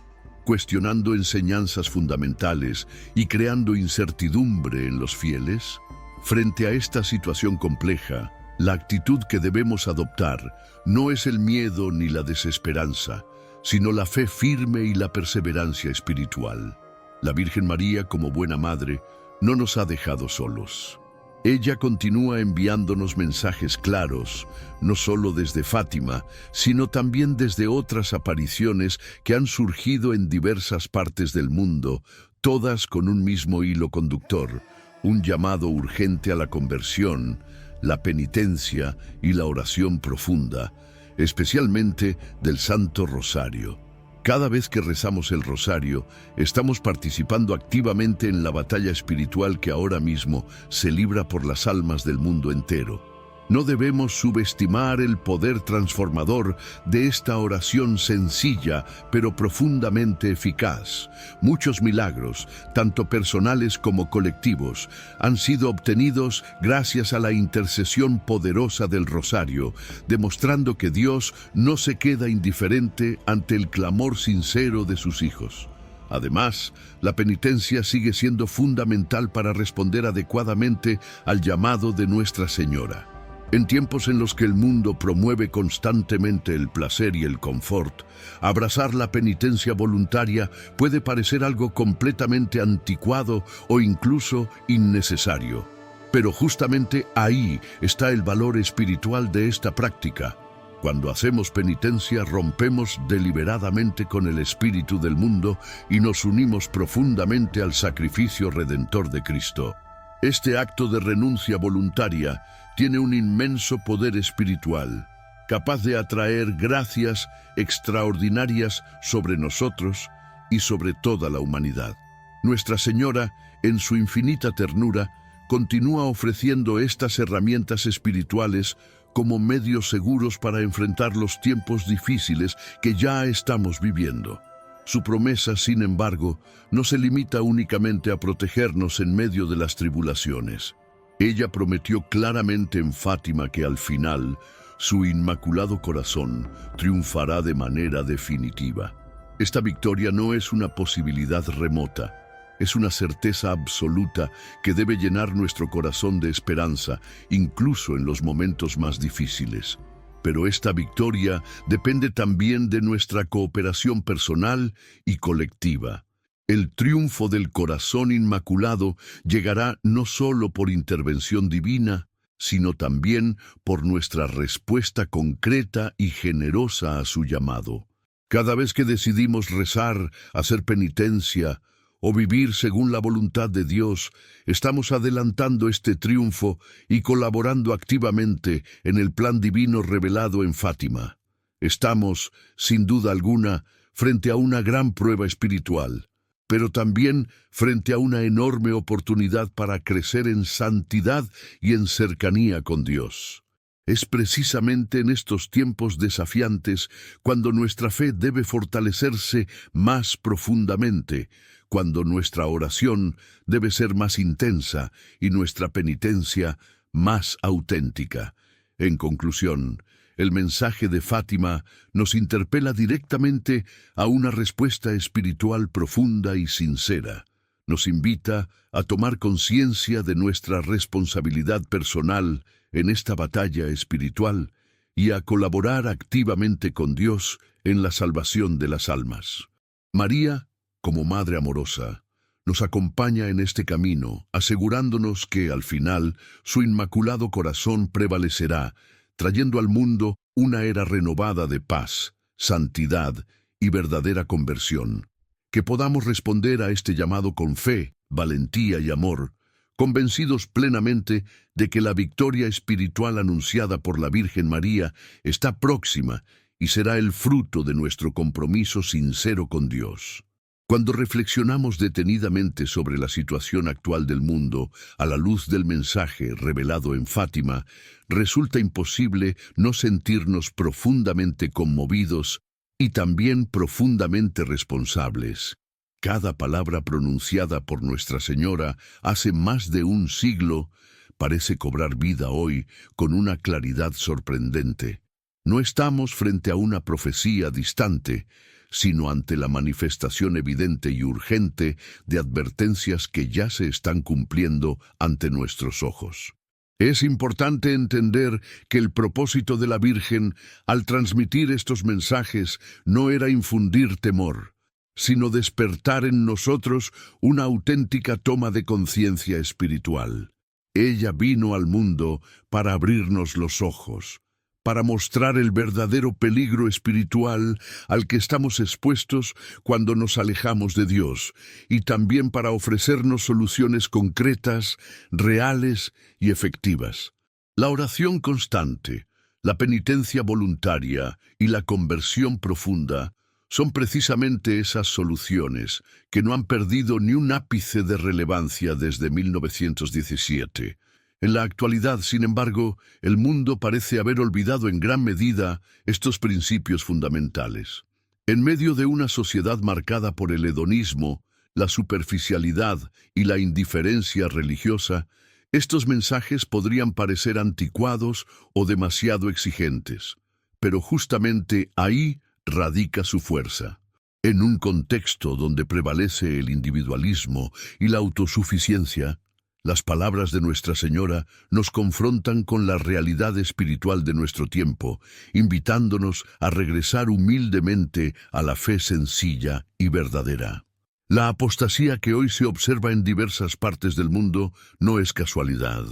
cuestionando enseñanzas fundamentales y creando incertidumbre en los fieles? Frente a esta situación compleja, la actitud que debemos adoptar no es el miedo ni la desesperanza, sino la fe firme y la perseverancia espiritual. La Virgen María, como buena madre, no nos ha dejado solos. Ella continúa enviándonos mensajes claros, no solo desde Fátima, sino también desde otras apariciones que han surgido en diversas partes del mundo, todas con un mismo hilo conductor, un llamado urgente a la conversión, la penitencia y la oración profunda, especialmente del Santo Rosario. Cada vez que rezamos el Rosario, estamos participando activamente en la batalla espiritual que ahora mismo se libra por las almas del mundo entero. No debemos subestimar el poder transformador de esta oración sencilla, pero profundamente eficaz. Muchos milagros, tanto personales como colectivos, han sido obtenidos gracias a la intercesión poderosa del Rosario, demostrando que Dios no se queda indiferente ante el clamor sincero de sus hijos. Además, la penitencia sigue siendo fundamental para responder adecuadamente al llamado de Nuestra Señora. En tiempos en los que el mundo promueve constantemente el placer y el confort, abrazar la penitencia voluntaria puede parecer algo completamente anticuado o incluso innecesario. Pero justamente ahí está el valor espiritual de esta práctica. Cuando hacemos penitencia, rompemos deliberadamente con el espíritu del mundo y nos unimos profundamente al sacrificio redentor de Cristo. Este acto de renuncia voluntaria tiene un inmenso poder espiritual, capaz de atraer gracias extraordinarias sobre nosotros y sobre toda la humanidad. Nuestra Señora, en su infinita ternura, continúa ofreciendo estas herramientas espirituales como medios seguros para enfrentar los tiempos difíciles que ya estamos viviendo. Su promesa, sin embargo, no se limita únicamente a protegernos en medio de las tribulaciones. Ella prometió claramente en Fátima que al final, su inmaculado corazón triunfará de manera definitiva. Esta victoria no es una posibilidad remota, es una certeza absoluta que debe llenar nuestro corazón de esperanza, incluso en los momentos más difíciles. Pero esta victoria depende también de nuestra cooperación personal y colectiva. El triunfo del corazón inmaculado llegará no solo por intervención divina, sino también por nuestra respuesta concreta y generosa a su llamado. Cada vez que decidimos rezar, hacer penitencia o vivir según la voluntad de Dios, estamos adelantando este triunfo y colaborando activamente en el plan divino revelado en Fátima. Estamos, sin duda alguna, frente a una gran prueba espiritual, pero también frente a una enorme oportunidad para crecer en santidad y en cercanía con Dios. Es precisamente en estos tiempos desafiantes cuando nuestra fe debe fortalecerse más profundamente, cuando nuestra oración debe ser más intensa y nuestra penitencia más auténtica. En conclusión, el mensaje de Fátima nos interpela directamente a una respuesta espiritual profunda y sincera. Nos invita a tomar conciencia de nuestra responsabilidad personal en esta batalla espiritual y a colaborar activamente con Dios en la salvación de las almas. María, como Madre amorosa, nos acompaña en este camino, asegurándonos que, al final, su inmaculado corazón prevalecerá, trayendo al mundo una era renovada de paz, santidad y verdadera conversión. Que podamos responder a este llamado con fe, valentía y amor, convencidos plenamente de que la victoria espiritual anunciada por la Virgen María está próxima y será el fruto de nuestro compromiso sincero con Dios. Cuando reflexionamos detenidamente sobre la situación actual del mundo a la luz del mensaje revelado en Fátima, resulta imposible no sentirnos profundamente conmovidos y también profundamente responsables. Cada palabra pronunciada por Nuestra Señora hace más de un siglo parece cobrar vida hoy con una claridad sorprendente. No estamos frente a una profecía distante, sino ante la manifestación evidente y urgente de advertencias que ya se están cumpliendo ante nuestros ojos. Es importante entender que el propósito de la Virgen al transmitir estos mensajes no era infundir temor, sino despertar en nosotros una auténtica toma de conciencia espiritual. Ella vino al mundo para abrirnos los ojos, para mostrar el verdadero peligro espiritual al que estamos expuestos cuando nos alejamos de Dios, y también para ofrecernos soluciones concretas, reales y efectivas. La oración constante, la penitencia voluntaria y la conversión profunda son precisamente esas soluciones que no han perdido ni un ápice de relevancia desde 1917. En la actualidad, sin embargo, el mundo parece haber olvidado en gran medida estos principios fundamentales. En medio de una sociedad marcada por el hedonismo, la superficialidad y la indiferencia religiosa, estos mensajes podrían parecer anticuados o demasiado exigentes. Pero justamente ahí radica su fuerza. En un contexto donde prevalece el individualismo y la autosuficiencia, las palabras de Nuestra Señora nos confrontan con la realidad espiritual de nuestro tiempo, invitándonos a regresar humildemente a la fe sencilla y verdadera. La apostasía que hoy se observa en diversas partes del mundo no es casualidad.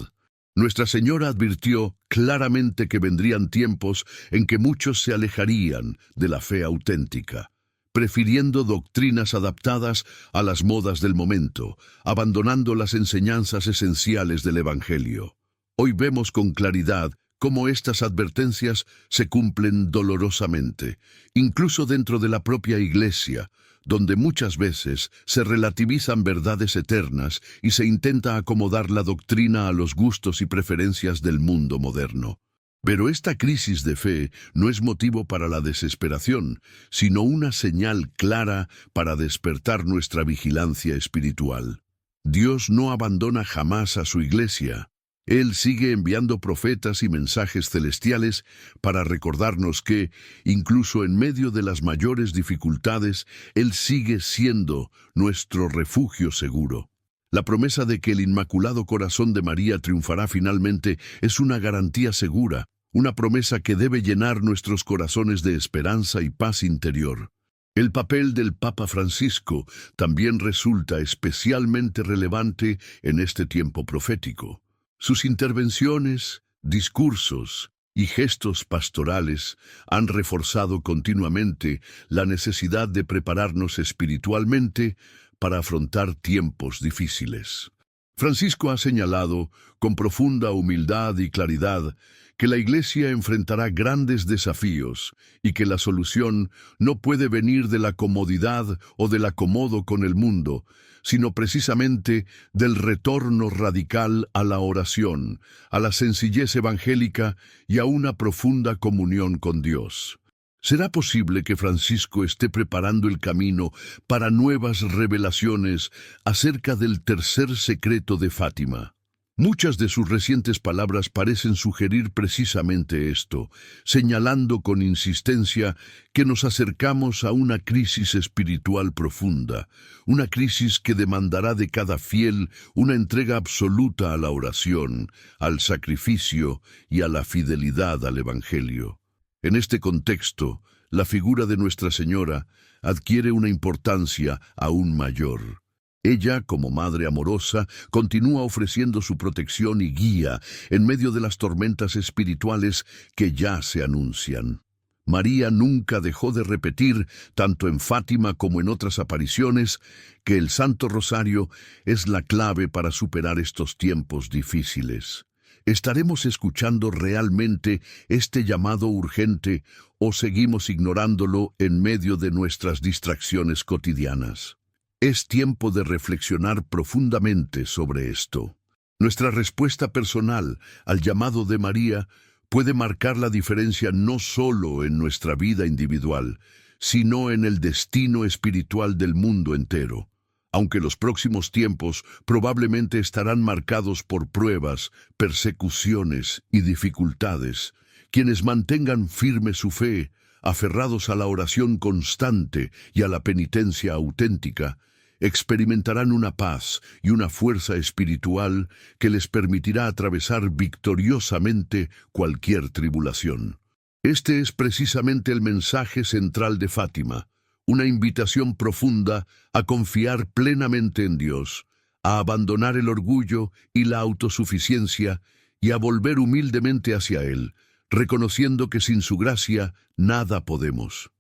Nuestra Señora advirtió claramente que vendrían tiempos en que muchos se alejarían de la fe auténtica, prefiriendo doctrinas adaptadas a las modas del momento, abandonando las enseñanzas esenciales del Evangelio. Hoy vemos con claridad cómo estas advertencias se cumplen dolorosamente, incluso dentro de la propia Iglesia, donde muchas veces se relativizan verdades eternas y se intenta acomodar la doctrina a los gustos y preferencias del mundo moderno. Pero esta crisis de fe no es motivo para la desesperación, sino una señal clara para despertar nuestra vigilancia espiritual. Dios no abandona jamás a su Iglesia. Él sigue enviando profetas y mensajes celestiales para recordarnos que, incluso en medio de las mayores dificultades, Él sigue siendo nuestro refugio seguro. La promesa de que el Inmaculado Corazón de María triunfará finalmente es una garantía segura, una promesa que debe llenar nuestros corazones de esperanza y paz interior. El papel del Papa Francisco también resulta especialmente relevante en este tiempo profético. Sus intervenciones, discursos y gestos pastorales han reforzado continuamente la necesidad de prepararnos espiritualmente para afrontar tiempos difíciles. Francisco ha señalado, con profunda humildad y claridad, que la Iglesia enfrentará grandes desafíos y que la solución no puede venir de la comodidad o del acomodo con el mundo, sino precisamente del retorno radical a la oración, a la sencillez evangélica y a una profunda comunión con Dios. ¿Será posible que Francisco esté preparando el camino para nuevas revelaciones acerca del tercer secreto de Fátima? Muchas de sus recientes palabras parecen sugerir precisamente esto, señalando con insistencia que nos acercamos a una crisis espiritual profunda, una crisis que demandará de cada fiel una entrega absoluta a la oración, al sacrificio y a la fidelidad al Evangelio. En este contexto, la figura de Nuestra Señora adquiere una importancia aún mayor. Ella, como madre amorosa, continúa ofreciendo su protección y guía en medio de las tormentas espirituales que ya se anuncian. María nunca dejó de repetir, tanto en Fátima como en otras apariciones, que el Santo Rosario es la clave para superar estos tiempos difíciles. ¿Estaremos escuchando realmente este llamado urgente o seguimos ignorándolo en medio de nuestras distracciones cotidianas? Es tiempo de reflexionar profundamente sobre esto. Nuestra respuesta personal al llamado de María puede marcar la diferencia no solo en nuestra vida individual, sino en el destino espiritual del mundo entero. Aunque los próximos tiempos probablemente estarán marcados por pruebas, persecuciones y dificultades, quienes mantengan firme su fe, aferrados a la oración constante y a la penitencia auténtica, experimentarán una paz y una fuerza espiritual que les permitirá atravesar victoriosamente cualquier tribulación. Este es precisamente el mensaje central de Fátima, una invitación profunda a confiar plenamente en Dios, a abandonar el orgullo y la autosuficiencia y a volver humildemente hacia Él, reconociendo que sin su gracia nada podemos.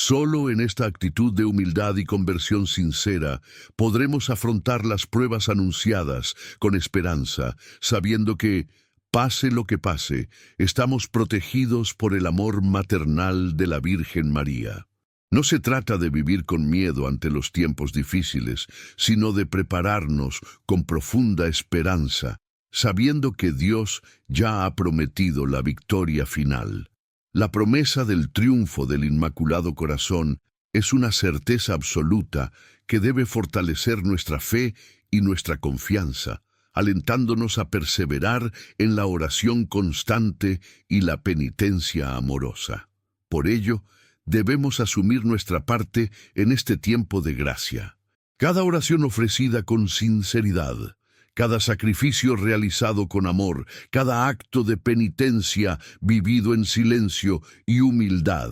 Solo en esta actitud de humildad y conversión sincera podremos afrontar las pruebas anunciadas con esperanza, sabiendo que, pase lo que pase, estamos protegidos por el amor maternal de la Virgen María. No se trata de vivir con miedo ante los tiempos difíciles, sino de prepararnos con profunda esperanza, sabiendo que Dios ya ha prometido la victoria final. La promesa del triunfo del Inmaculado Corazón es una certeza absoluta que debe fortalecer nuestra fe y nuestra confianza, alentándonos a perseverar en la oración constante y la penitencia amorosa. Por ello, debemos asumir nuestra parte en este tiempo de gracia. Cada oración ofrecida con sinceridad, cada sacrificio realizado con amor, cada acto de penitencia vivido en silencio y humildad,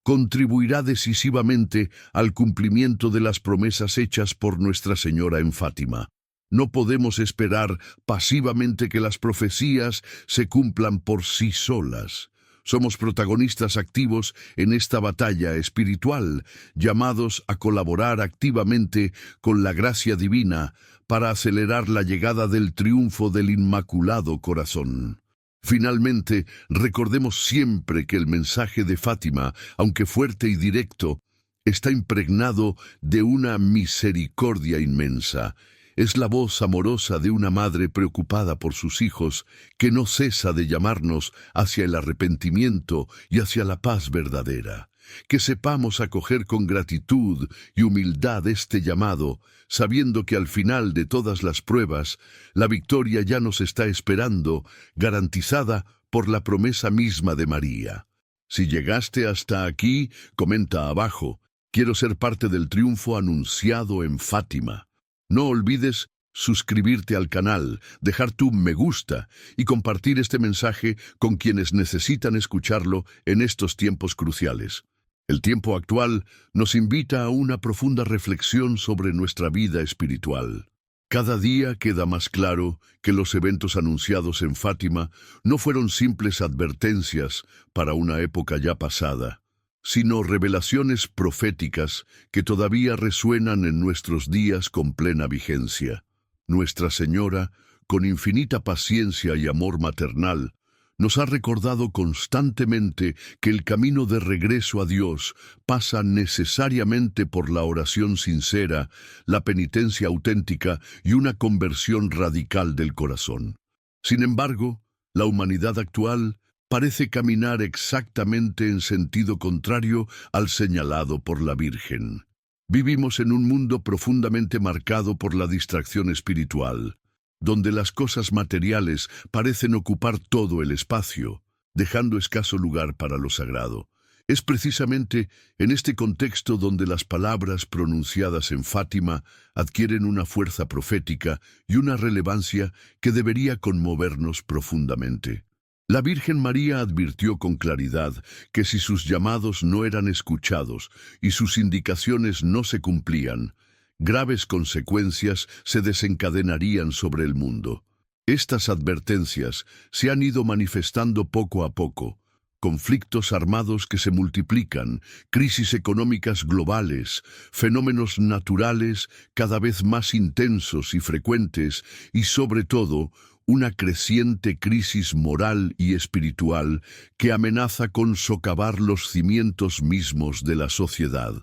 contribuirá decisivamente al cumplimiento de las promesas hechas por Nuestra Señora en Fátima. No podemos esperar pasivamente que las profecías se cumplan por sí solas. Somos protagonistas activos en esta batalla espiritual, llamados a colaborar activamente con la gracia divina para acelerar la llegada del triunfo del Inmaculado Corazón. Finalmente, recordemos siempre que el mensaje de Fátima, aunque fuerte y directo, está impregnado de una misericordia inmensa. Es la voz amorosa de una madre preocupada por sus hijos, que no cesa de llamarnos hacia el arrepentimiento y hacia la paz verdadera. Que sepamos acoger con gratitud y humildad este llamado, sabiendo que al final de todas las pruebas, la victoria ya nos está esperando, garantizada por la promesa misma de María. Si llegaste hasta aquí, comenta abajo: quiero ser parte del triunfo anunciado en Fátima. No olvides suscribirte al canal, dejar tu me gusta y compartir este mensaje con quienes necesitan escucharlo en estos tiempos cruciales. El tiempo actual nos invita a una profunda reflexión sobre nuestra vida espiritual. Cada día queda más claro que los eventos anunciados en Fátima no fueron simples advertencias para una época ya pasada, sino revelaciones proféticas que todavía resuenan en nuestros días con plena vigencia. Nuestra Señora, con infinita paciencia y amor maternal, nos ha recordado constantemente que el camino de regreso a Dios pasa necesariamente por la oración sincera, la penitencia auténtica y una conversión radical del corazón. Sin embargo, la humanidad actual parece caminar exactamente en sentido contrario al señalado por la Virgen. Vivimos en un mundo profundamente marcado por la distracción espiritual. donde las cosas materiales parecen ocupar todo el espacio, dejando escaso lugar para lo sagrado. Es precisamente en este contexto donde las palabras pronunciadas en Fátima adquieren una fuerza profética y una relevancia que debería conmovernos profundamente. La Virgen María advirtió con claridad que si sus llamados no eran escuchados y sus indicaciones no se cumplían, graves consecuencias se desencadenarían sobre el mundo. Estas advertencias se han ido manifestando poco a poco: conflictos armados que se multiplican, crisis económicas globales, fenómenos naturales cada vez más intensos y frecuentes y, sobre todo, una creciente crisis moral y espiritual que amenaza con socavar los cimientos mismos de la sociedad.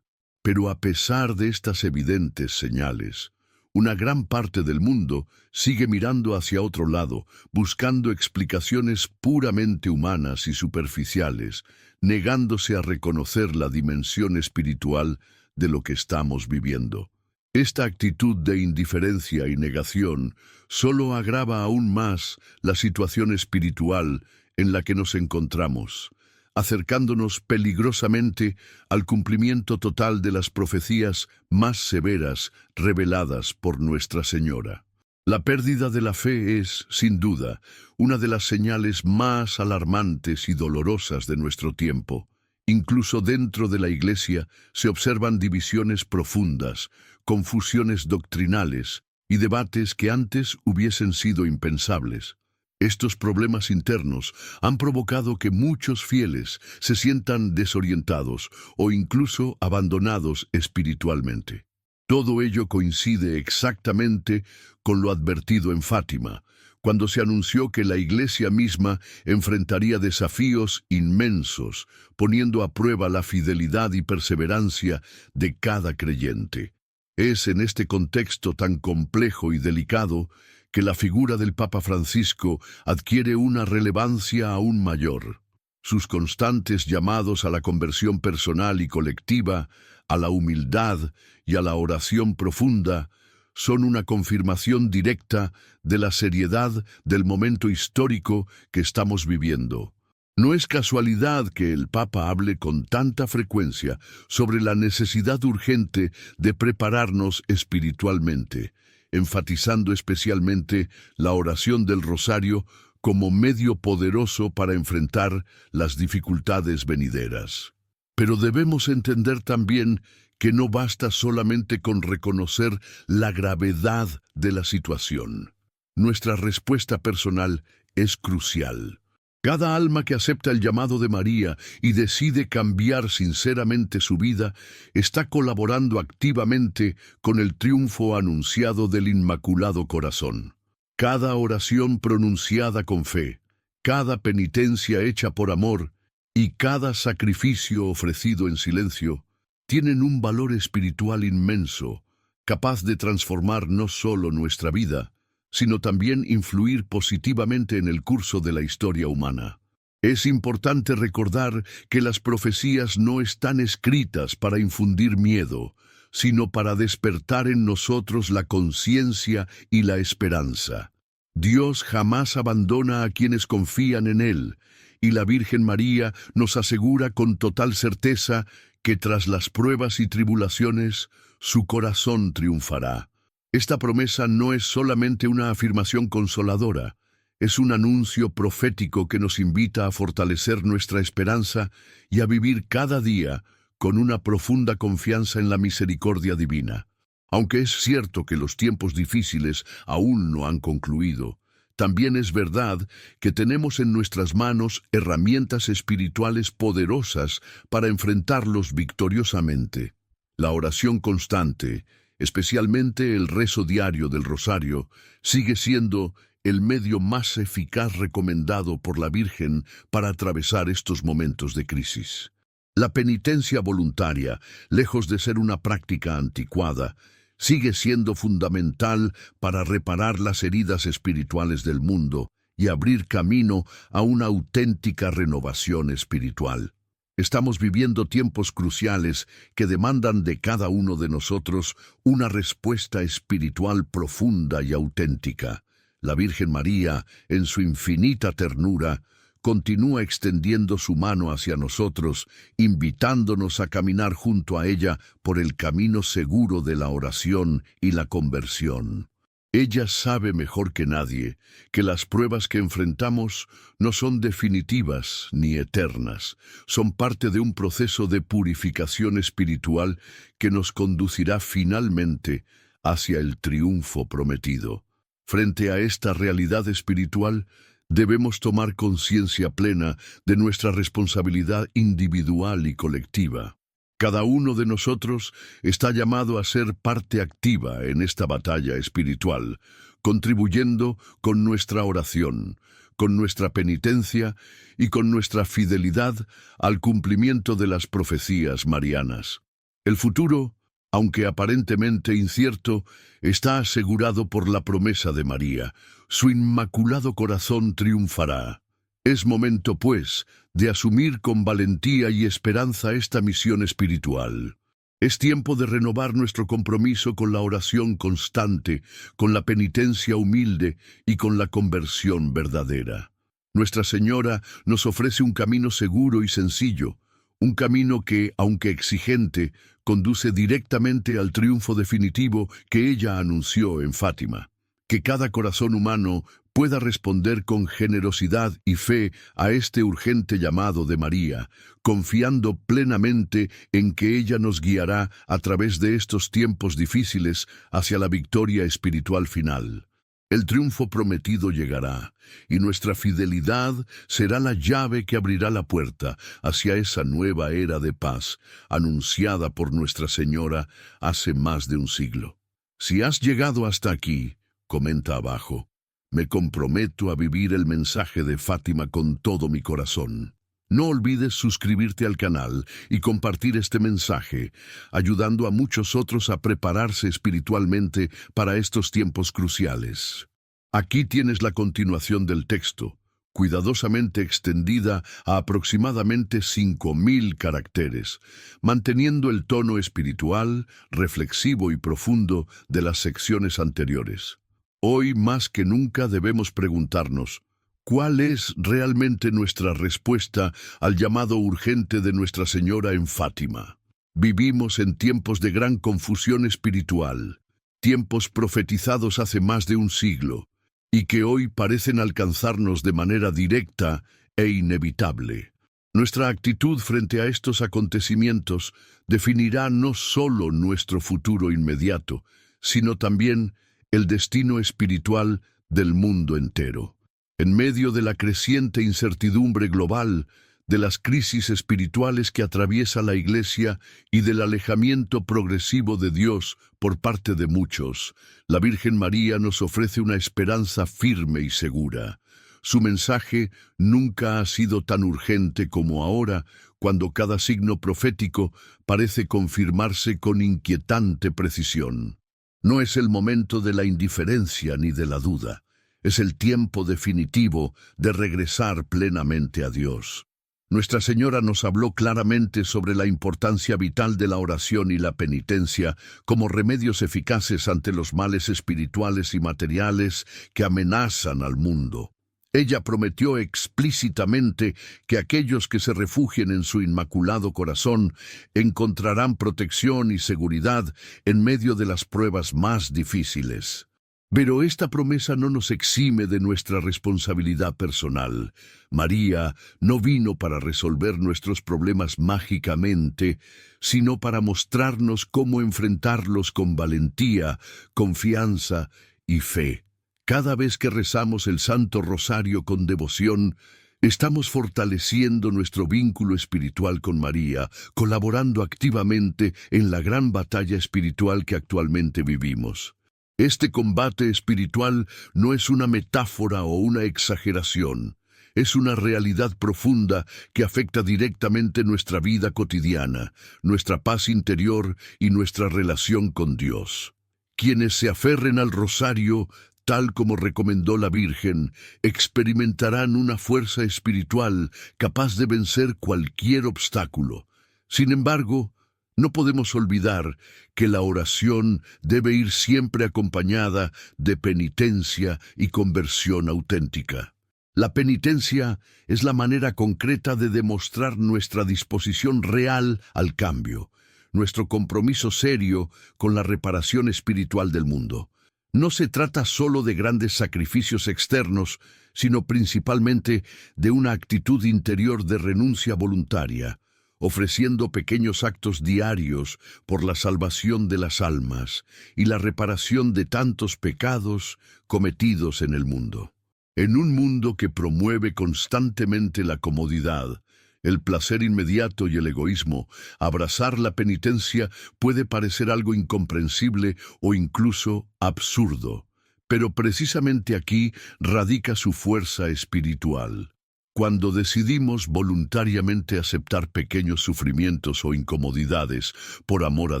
Pero a pesar de estas evidentes señales, una gran parte del mundo sigue mirando hacia otro lado, buscando explicaciones puramente humanas y superficiales, negándose a reconocer la dimensión espiritual de lo que estamos viviendo. Esta actitud de indiferencia y negación solo agrava aún más la situación espiritual en la que nos encontramos, acercándonos peligrosamente al cumplimiento total de las profecías más severas reveladas por Nuestra Señora. La pérdida de la fe es, sin duda, una de las señales más alarmantes y dolorosas de nuestro tiempo. Incluso dentro de la Iglesia se observan divisiones profundas, confusiones doctrinales y debates que antes hubiesen sido impensables. Estos problemas internos han provocado que muchos fieles se sientan desorientados o incluso abandonados espiritualmente. Todo ello coincide exactamente con lo advertido en Fátima, cuando se anunció que la Iglesia misma enfrentaría desafíos inmensos, poniendo a prueba la fidelidad y perseverancia de cada creyente. Es en este contexto tan complejo y delicado que la figura del Papa Francisco adquiere una relevancia aún mayor. Sus constantes llamados a la conversión personal y colectiva, a la humildad y a la oración profunda, son una confirmación directa de la seriedad del momento histórico que estamos viviendo. No es casualidad que el Papa hable con tanta frecuencia sobre la necesidad urgente de prepararnos espiritualmente, enfatizando especialmente la oración del Rosario como medio poderoso para enfrentar las dificultades venideras. Pero debemos entender también que no basta solamente con reconocer la gravedad de la situación. Nuestra respuesta personal es crucial. Cada alma que acepta el llamado de María y decide cambiar sinceramente su vida está colaborando activamente con el triunfo anunciado del Inmaculado Corazón. Cada oración pronunciada con fe, cada penitencia hecha por amor y cada sacrificio ofrecido en silencio tienen un valor espiritual inmenso, capaz de transformar no solo nuestra vida, sino también influir positivamente en el curso de la historia humana. Es importante recordar que las profecías no están escritas para infundir miedo, sino para despertar en nosotros la conciencia y la esperanza. Dios jamás abandona a quienes confían en Él, y la Virgen María nos asegura con total certeza que tras las pruebas y tribulaciones, su corazón triunfará. Esta promesa no es solamente una afirmación consoladora, es un anuncio profético que nos invita a fortalecer nuestra esperanza y a vivir cada día con una profunda confianza en la misericordia divina. Aunque es cierto que los tiempos difíciles aún no han concluido, también es verdad que tenemos en nuestras manos herramientas espirituales poderosas para enfrentarlos victoriosamente. La oración constante, especialmente el rezo diario del Rosario, sigue siendo el medio más eficaz recomendado por la Virgen para atravesar estos momentos de crisis. La penitencia voluntaria, lejos de ser una práctica anticuada, sigue siendo fundamental para reparar las heridas espirituales del mundo y abrir camino a una auténtica renovación espiritual. Estamos viviendo tiempos cruciales que demandan de cada uno de nosotros una respuesta espiritual profunda y auténtica. La Virgen María, en su infinita ternura, continúa extendiendo su mano hacia nosotros, invitándonos a caminar junto a ella por el camino seguro de la oración y la conversión. Ella sabe mejor que nadie que las pruebas que enfrentamos no son definitivas ni eternas, son parte de un proceso de purificación espiritual que nos conducirá finalmente hacia el triunfo prometido. Frente a esta realidad espiritual, debemos tomar conciencia plena de nuestra responsabilidad individual y colectiva. Cada uno de nosotros está llamado a ser parte activa en esta batalla espiritual, contribuyendo con nuestra oración, con nuestra penitencia y con nuestra fidelidad al cumplimiento de las profecías marianas. El futuro, aunque aparentemente incierto, está asegurado por la promesa de María. Su inmaculado corazón triunfará. Es momento, pues, de asumir con valentía y esperanza esta misión espiritual. Es tiempo de renovar nuestro compromiso con la oración constante, con la penitencia humilde y con la conversión verdadera. Nuestra Señora nos ofrece un camino seguro y sencillo, un camino que, aunque exigente, conduce directamente al triunfo definitivo que ella anunció en Fátima. Que cada corazón humano pueda responder con generosidad y fe a este urgente llamado de María, confiando plenamente en que ella nos guiará a través de estos tiempos difíciles hacia la victoria espiritual final. El triunfo prometido llegará, y nuestra fidelidad será la llave que abrirá la puerta hacia esa nueva era de paz, anunciada por Nuestra Señora hace más de un siglo. Si has llegado hasta aquí, comenta abajo, me comprometo a vivir el mensaje de Fátima con todo mi corazón. No olvides suscribirte al canal y compartir este mensaje, ayudando a muchos otros a prepararse espiritualmente para estos tiempos cruciales. Aquí tienes la continuación del texto, cuidadosamente extendida a aproximadamente 5.000 caracteres, manteniendo el tono espiritual, reflexivo y profundo de las secciones anteriores. Hoy más que nunca debemos preguntarnos, ¿cuál es realmente nuestra respuesta al llamado urgente de Nuestra Señora en Fátima? Vivimos en tiempos de gran confusión espiritual, tiempos profetizados hace más de un siglo, y que hoy parecen alcanzarnos de manera directa e inevitable. Nuestra actitud frente a estos acontecimientos definirá no solo nuestro futuro inmediato, sino también el destino espiritual del mundo entero. En medio de la creciente incertidumbre global, de las crisis espirituales que atraviesa la Iglesia y del alejamiento progresivo de Dios por parte de muchos, la Virgen María nos ofrece una esperanza firme y segura. Su mensaje nunca ha sido tan urgente como ahora, cuando cada signo profético parece confirmarse con inquietante precisión. No es el momento de la indiferencia ni de la duda. Es el tiempo definitivo de regresar plenamente a Dios. Nuestra Señora nos habló claramente sobre la importancia vital de la oración y la penitencia como remedios eficaces ante los males espirituales y materiales que amenazan al mundo. Ella prometió explícitamente que aquellos que se refugien en su inmaculado corazón encontrarán protección y seguridad en medio de las pruebas más difíciles. Pero esta promesa no nos exime de nuestra responsabilidad personal. María no vino para resolver nuestros problemas mágicamente, sino para mostrarnos cómo enfrentarlos con valentía, confianza y fe. Cada vez que rezamos el Santo Rosario con devoción, estamos fortaleciendo nuestro vínculo espiritual con María, colaborando activamente en la gran batalla espiritual que actualmente vivimos. Este combate espiritual no es una metáfora o una exageración. Es una realidad profunda que afecta directamente nuestra vida cotidiana, nuestra paz interior y nuestra relación con Dios. Quienes se aferren al rosario, tal como recomendó la Virgen, experimentarán una fuerza espiritual capaz de vencer cualquier obstáculo. Sin embargo, No podemos olvidar que la oración debe ir siempre acompañada de penitencia y conversión auténtica. La penitencia es la manera concreta de demostrar nuestra disposición real al cambio, nuestro compromiso serio con la reparación espiritual del mundo. No se trata solo de grandes sacrificios externos, sino principalmente de una actitud interior de renuncia voluntaria, ofreciendo pequeños actos diarios por la salvación de las almas y la reparación de tantos pecados cometidos en el mundo. En un mundo que promueve constantemente la comodidad, el placer inmediato y el egoísmo, abrazar la penitencia puede parecer algo incomprensible o incluso absurdo, pero precisamente aquí radica su fuerza espiritual. Cuando decidimos voluntariamente aceptar pequeños sufrimientos o incomodidades por amor a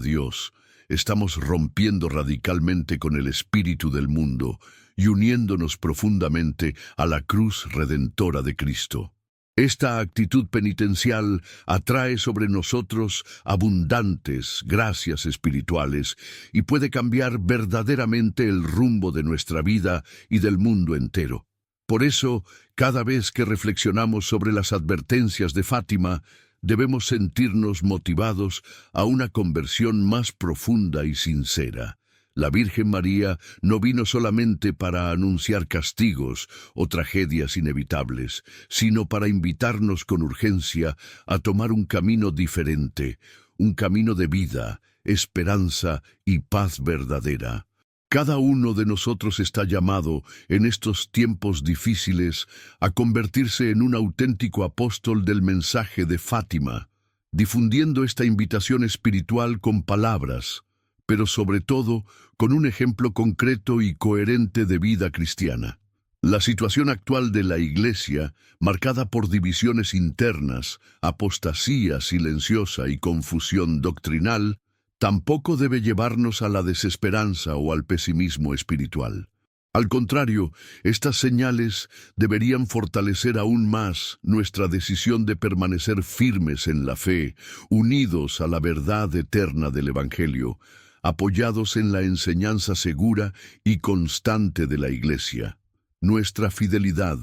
Dios, estamos rompiendo radicalmente con el espíritu del mundo y uniéndonos profundamente a la cruz redentora de Cristo. Esta actitud penitencial atrae sobre nosotros abundantes gracias espirituales y puede cambiar verdaderamente el rumbo de nuestra vida y del mundo entero. Por eso, cada vez que reflexionamos sobre las advertencias de Fátima, debemos sentirnos motivados a una conversión más profunda y sincera. La Virgen María no vino solamente para anunciar castigos o tragedias inevitables, sino para invitarnos con urgencia a tomar un camino diferente, un camino de vida, esperanza y paz verdadera. Cada uno de nosotros está llamado, en estos tiempos difíciles, a convertirse en un auténtico apóstol del mensaje de Fátima, difundiendo esta invitación espiritual con palabras, pero sobre todo con un ejemplo concreto y coherente de vida cristiana. La situación actual de la Iglesia, marcada por divisiones internas, apostasía silenciosa y confusión doctrinal, tampoco debe llevarnos a la desesperanza o al pesimismo espiritual. Al contrario, estas señales deberían fortalecer aún más nuestra decisión de permanecer firmes en la fe, unidos a la verdad eterna del Evangelio, apoyados en la enseñanza segura y constante de la Iglesia. Nuestra fidelidad,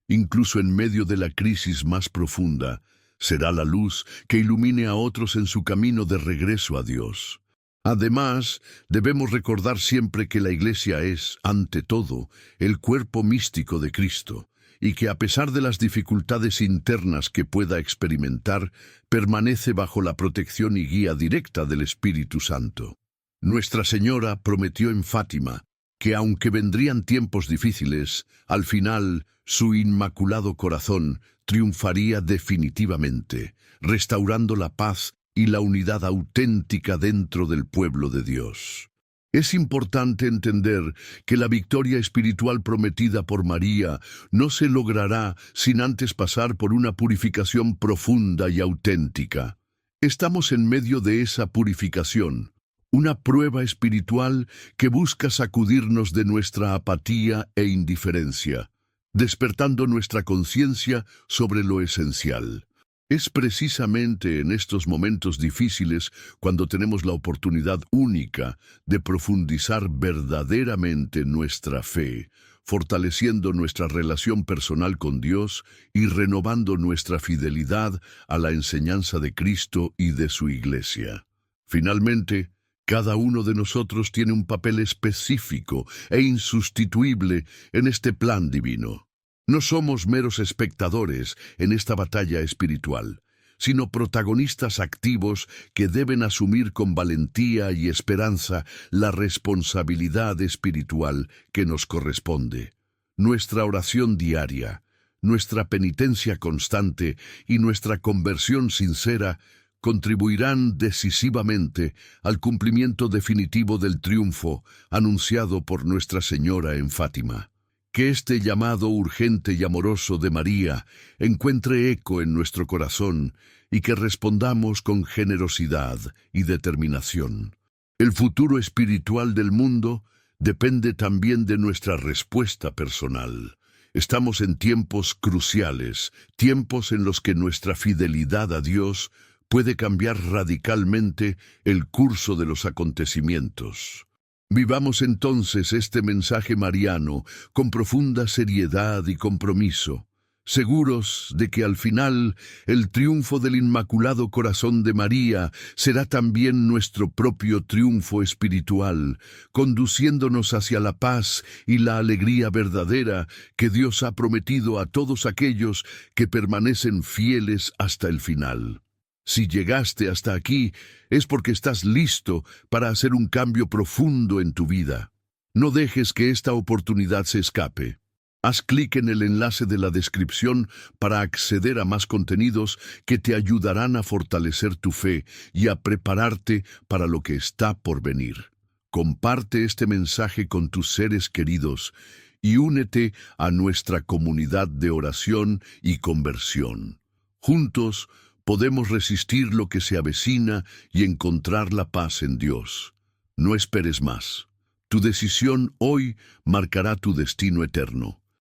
incluso en medio de la crisis más profunda, será la luz que ilumine a otros en su camino de regreso a Dios. Además, debemos recordar siempre que la Iglesia es, ante todo, el cuerpo místico de Cristo, y que a pesar de las dificultades internas que pueda experimentar, permanece bajo la protección y guía directa del Espíritu Santo. Nuestra Señora prometió en Fátima que aunque vendrían tiempos difíciles, al final su inmaculado corazón triunfaría definitivamente, restaurando la paz y la unidad auténtica dentro del pueblo de Dios. Es importante entender que la victoria espiritual prometida por María no se logrará sin antes pasar por una purificación profunda y auténtica. Estamos en medio de esa purificación, una prueba espiritual que busca sacudirnos de nuestra apatía e indiferencia, despertando nuestra conciencia sobre lo esencial. Es precisamente en estos momentos difíciles cuando tenemos la oportunidad única de profundizar verdaderamente nuestra fe, fortaleciendo nuestra relación personal con Dios y renovando nuestra fidelidad a la enseñanza de Cristo y de su Iglesia. Finalmente, cada uno de nosotros tiene un papel específico e insustituible en este plan divino. No somos meros espectadores en esta batalla espiritual, sino protagonistas activos que deben asumir con valentía y esperanza la responsabilidad espiritual que nos corresponde. Nuestra oración diaria, nuestra penitencia constante y nuestra conversión sincera contribuirán decisivamente al cumplimiento definitivo del triunfo anunciado por Nuestra Señora en Fátima. Que este llamado urgente y amoroso de María encuentre eco en nuestro corazón y que respondamos con generosidad y determinación. El futuro espiritual del mundo depende también de nuestra respuesta personal. Estamos en tiempos cruciales, tiempos en los que nuestra fidelidad a Dios puede cambiar radicalmente el curso de los acontecimientos. Vivamos entonces este mensaje mariano con profunda seriedad y compromiso, seguros de que al final el triunfo del Inmaculado Corazón de María será también nuestro propio triunfo espiritual, conduciéndonos hacia la paz y la alegría verdadera que Dios ha prometido a todos aquellos que permanecen fieles hasta el final. Si llegaste hasta aquí, es porque estás listo para hacer un cambio profundo en tu vida. No dejes que esta oportunidad se escape. Haz clic en el enlace de la descripción para acceder a más contenidos que te ayudarán a fortalecer tu fe y a prepararte para lo que está por venir. Comparte este mensaje con tus seres queridos y únete a nuestra comunidad de oración y conversión. Juntos podemos resistir lo que se avecina y encontrar la paz en Dios. No esperes más. Tu decisión hoy marcará tu destino eterno.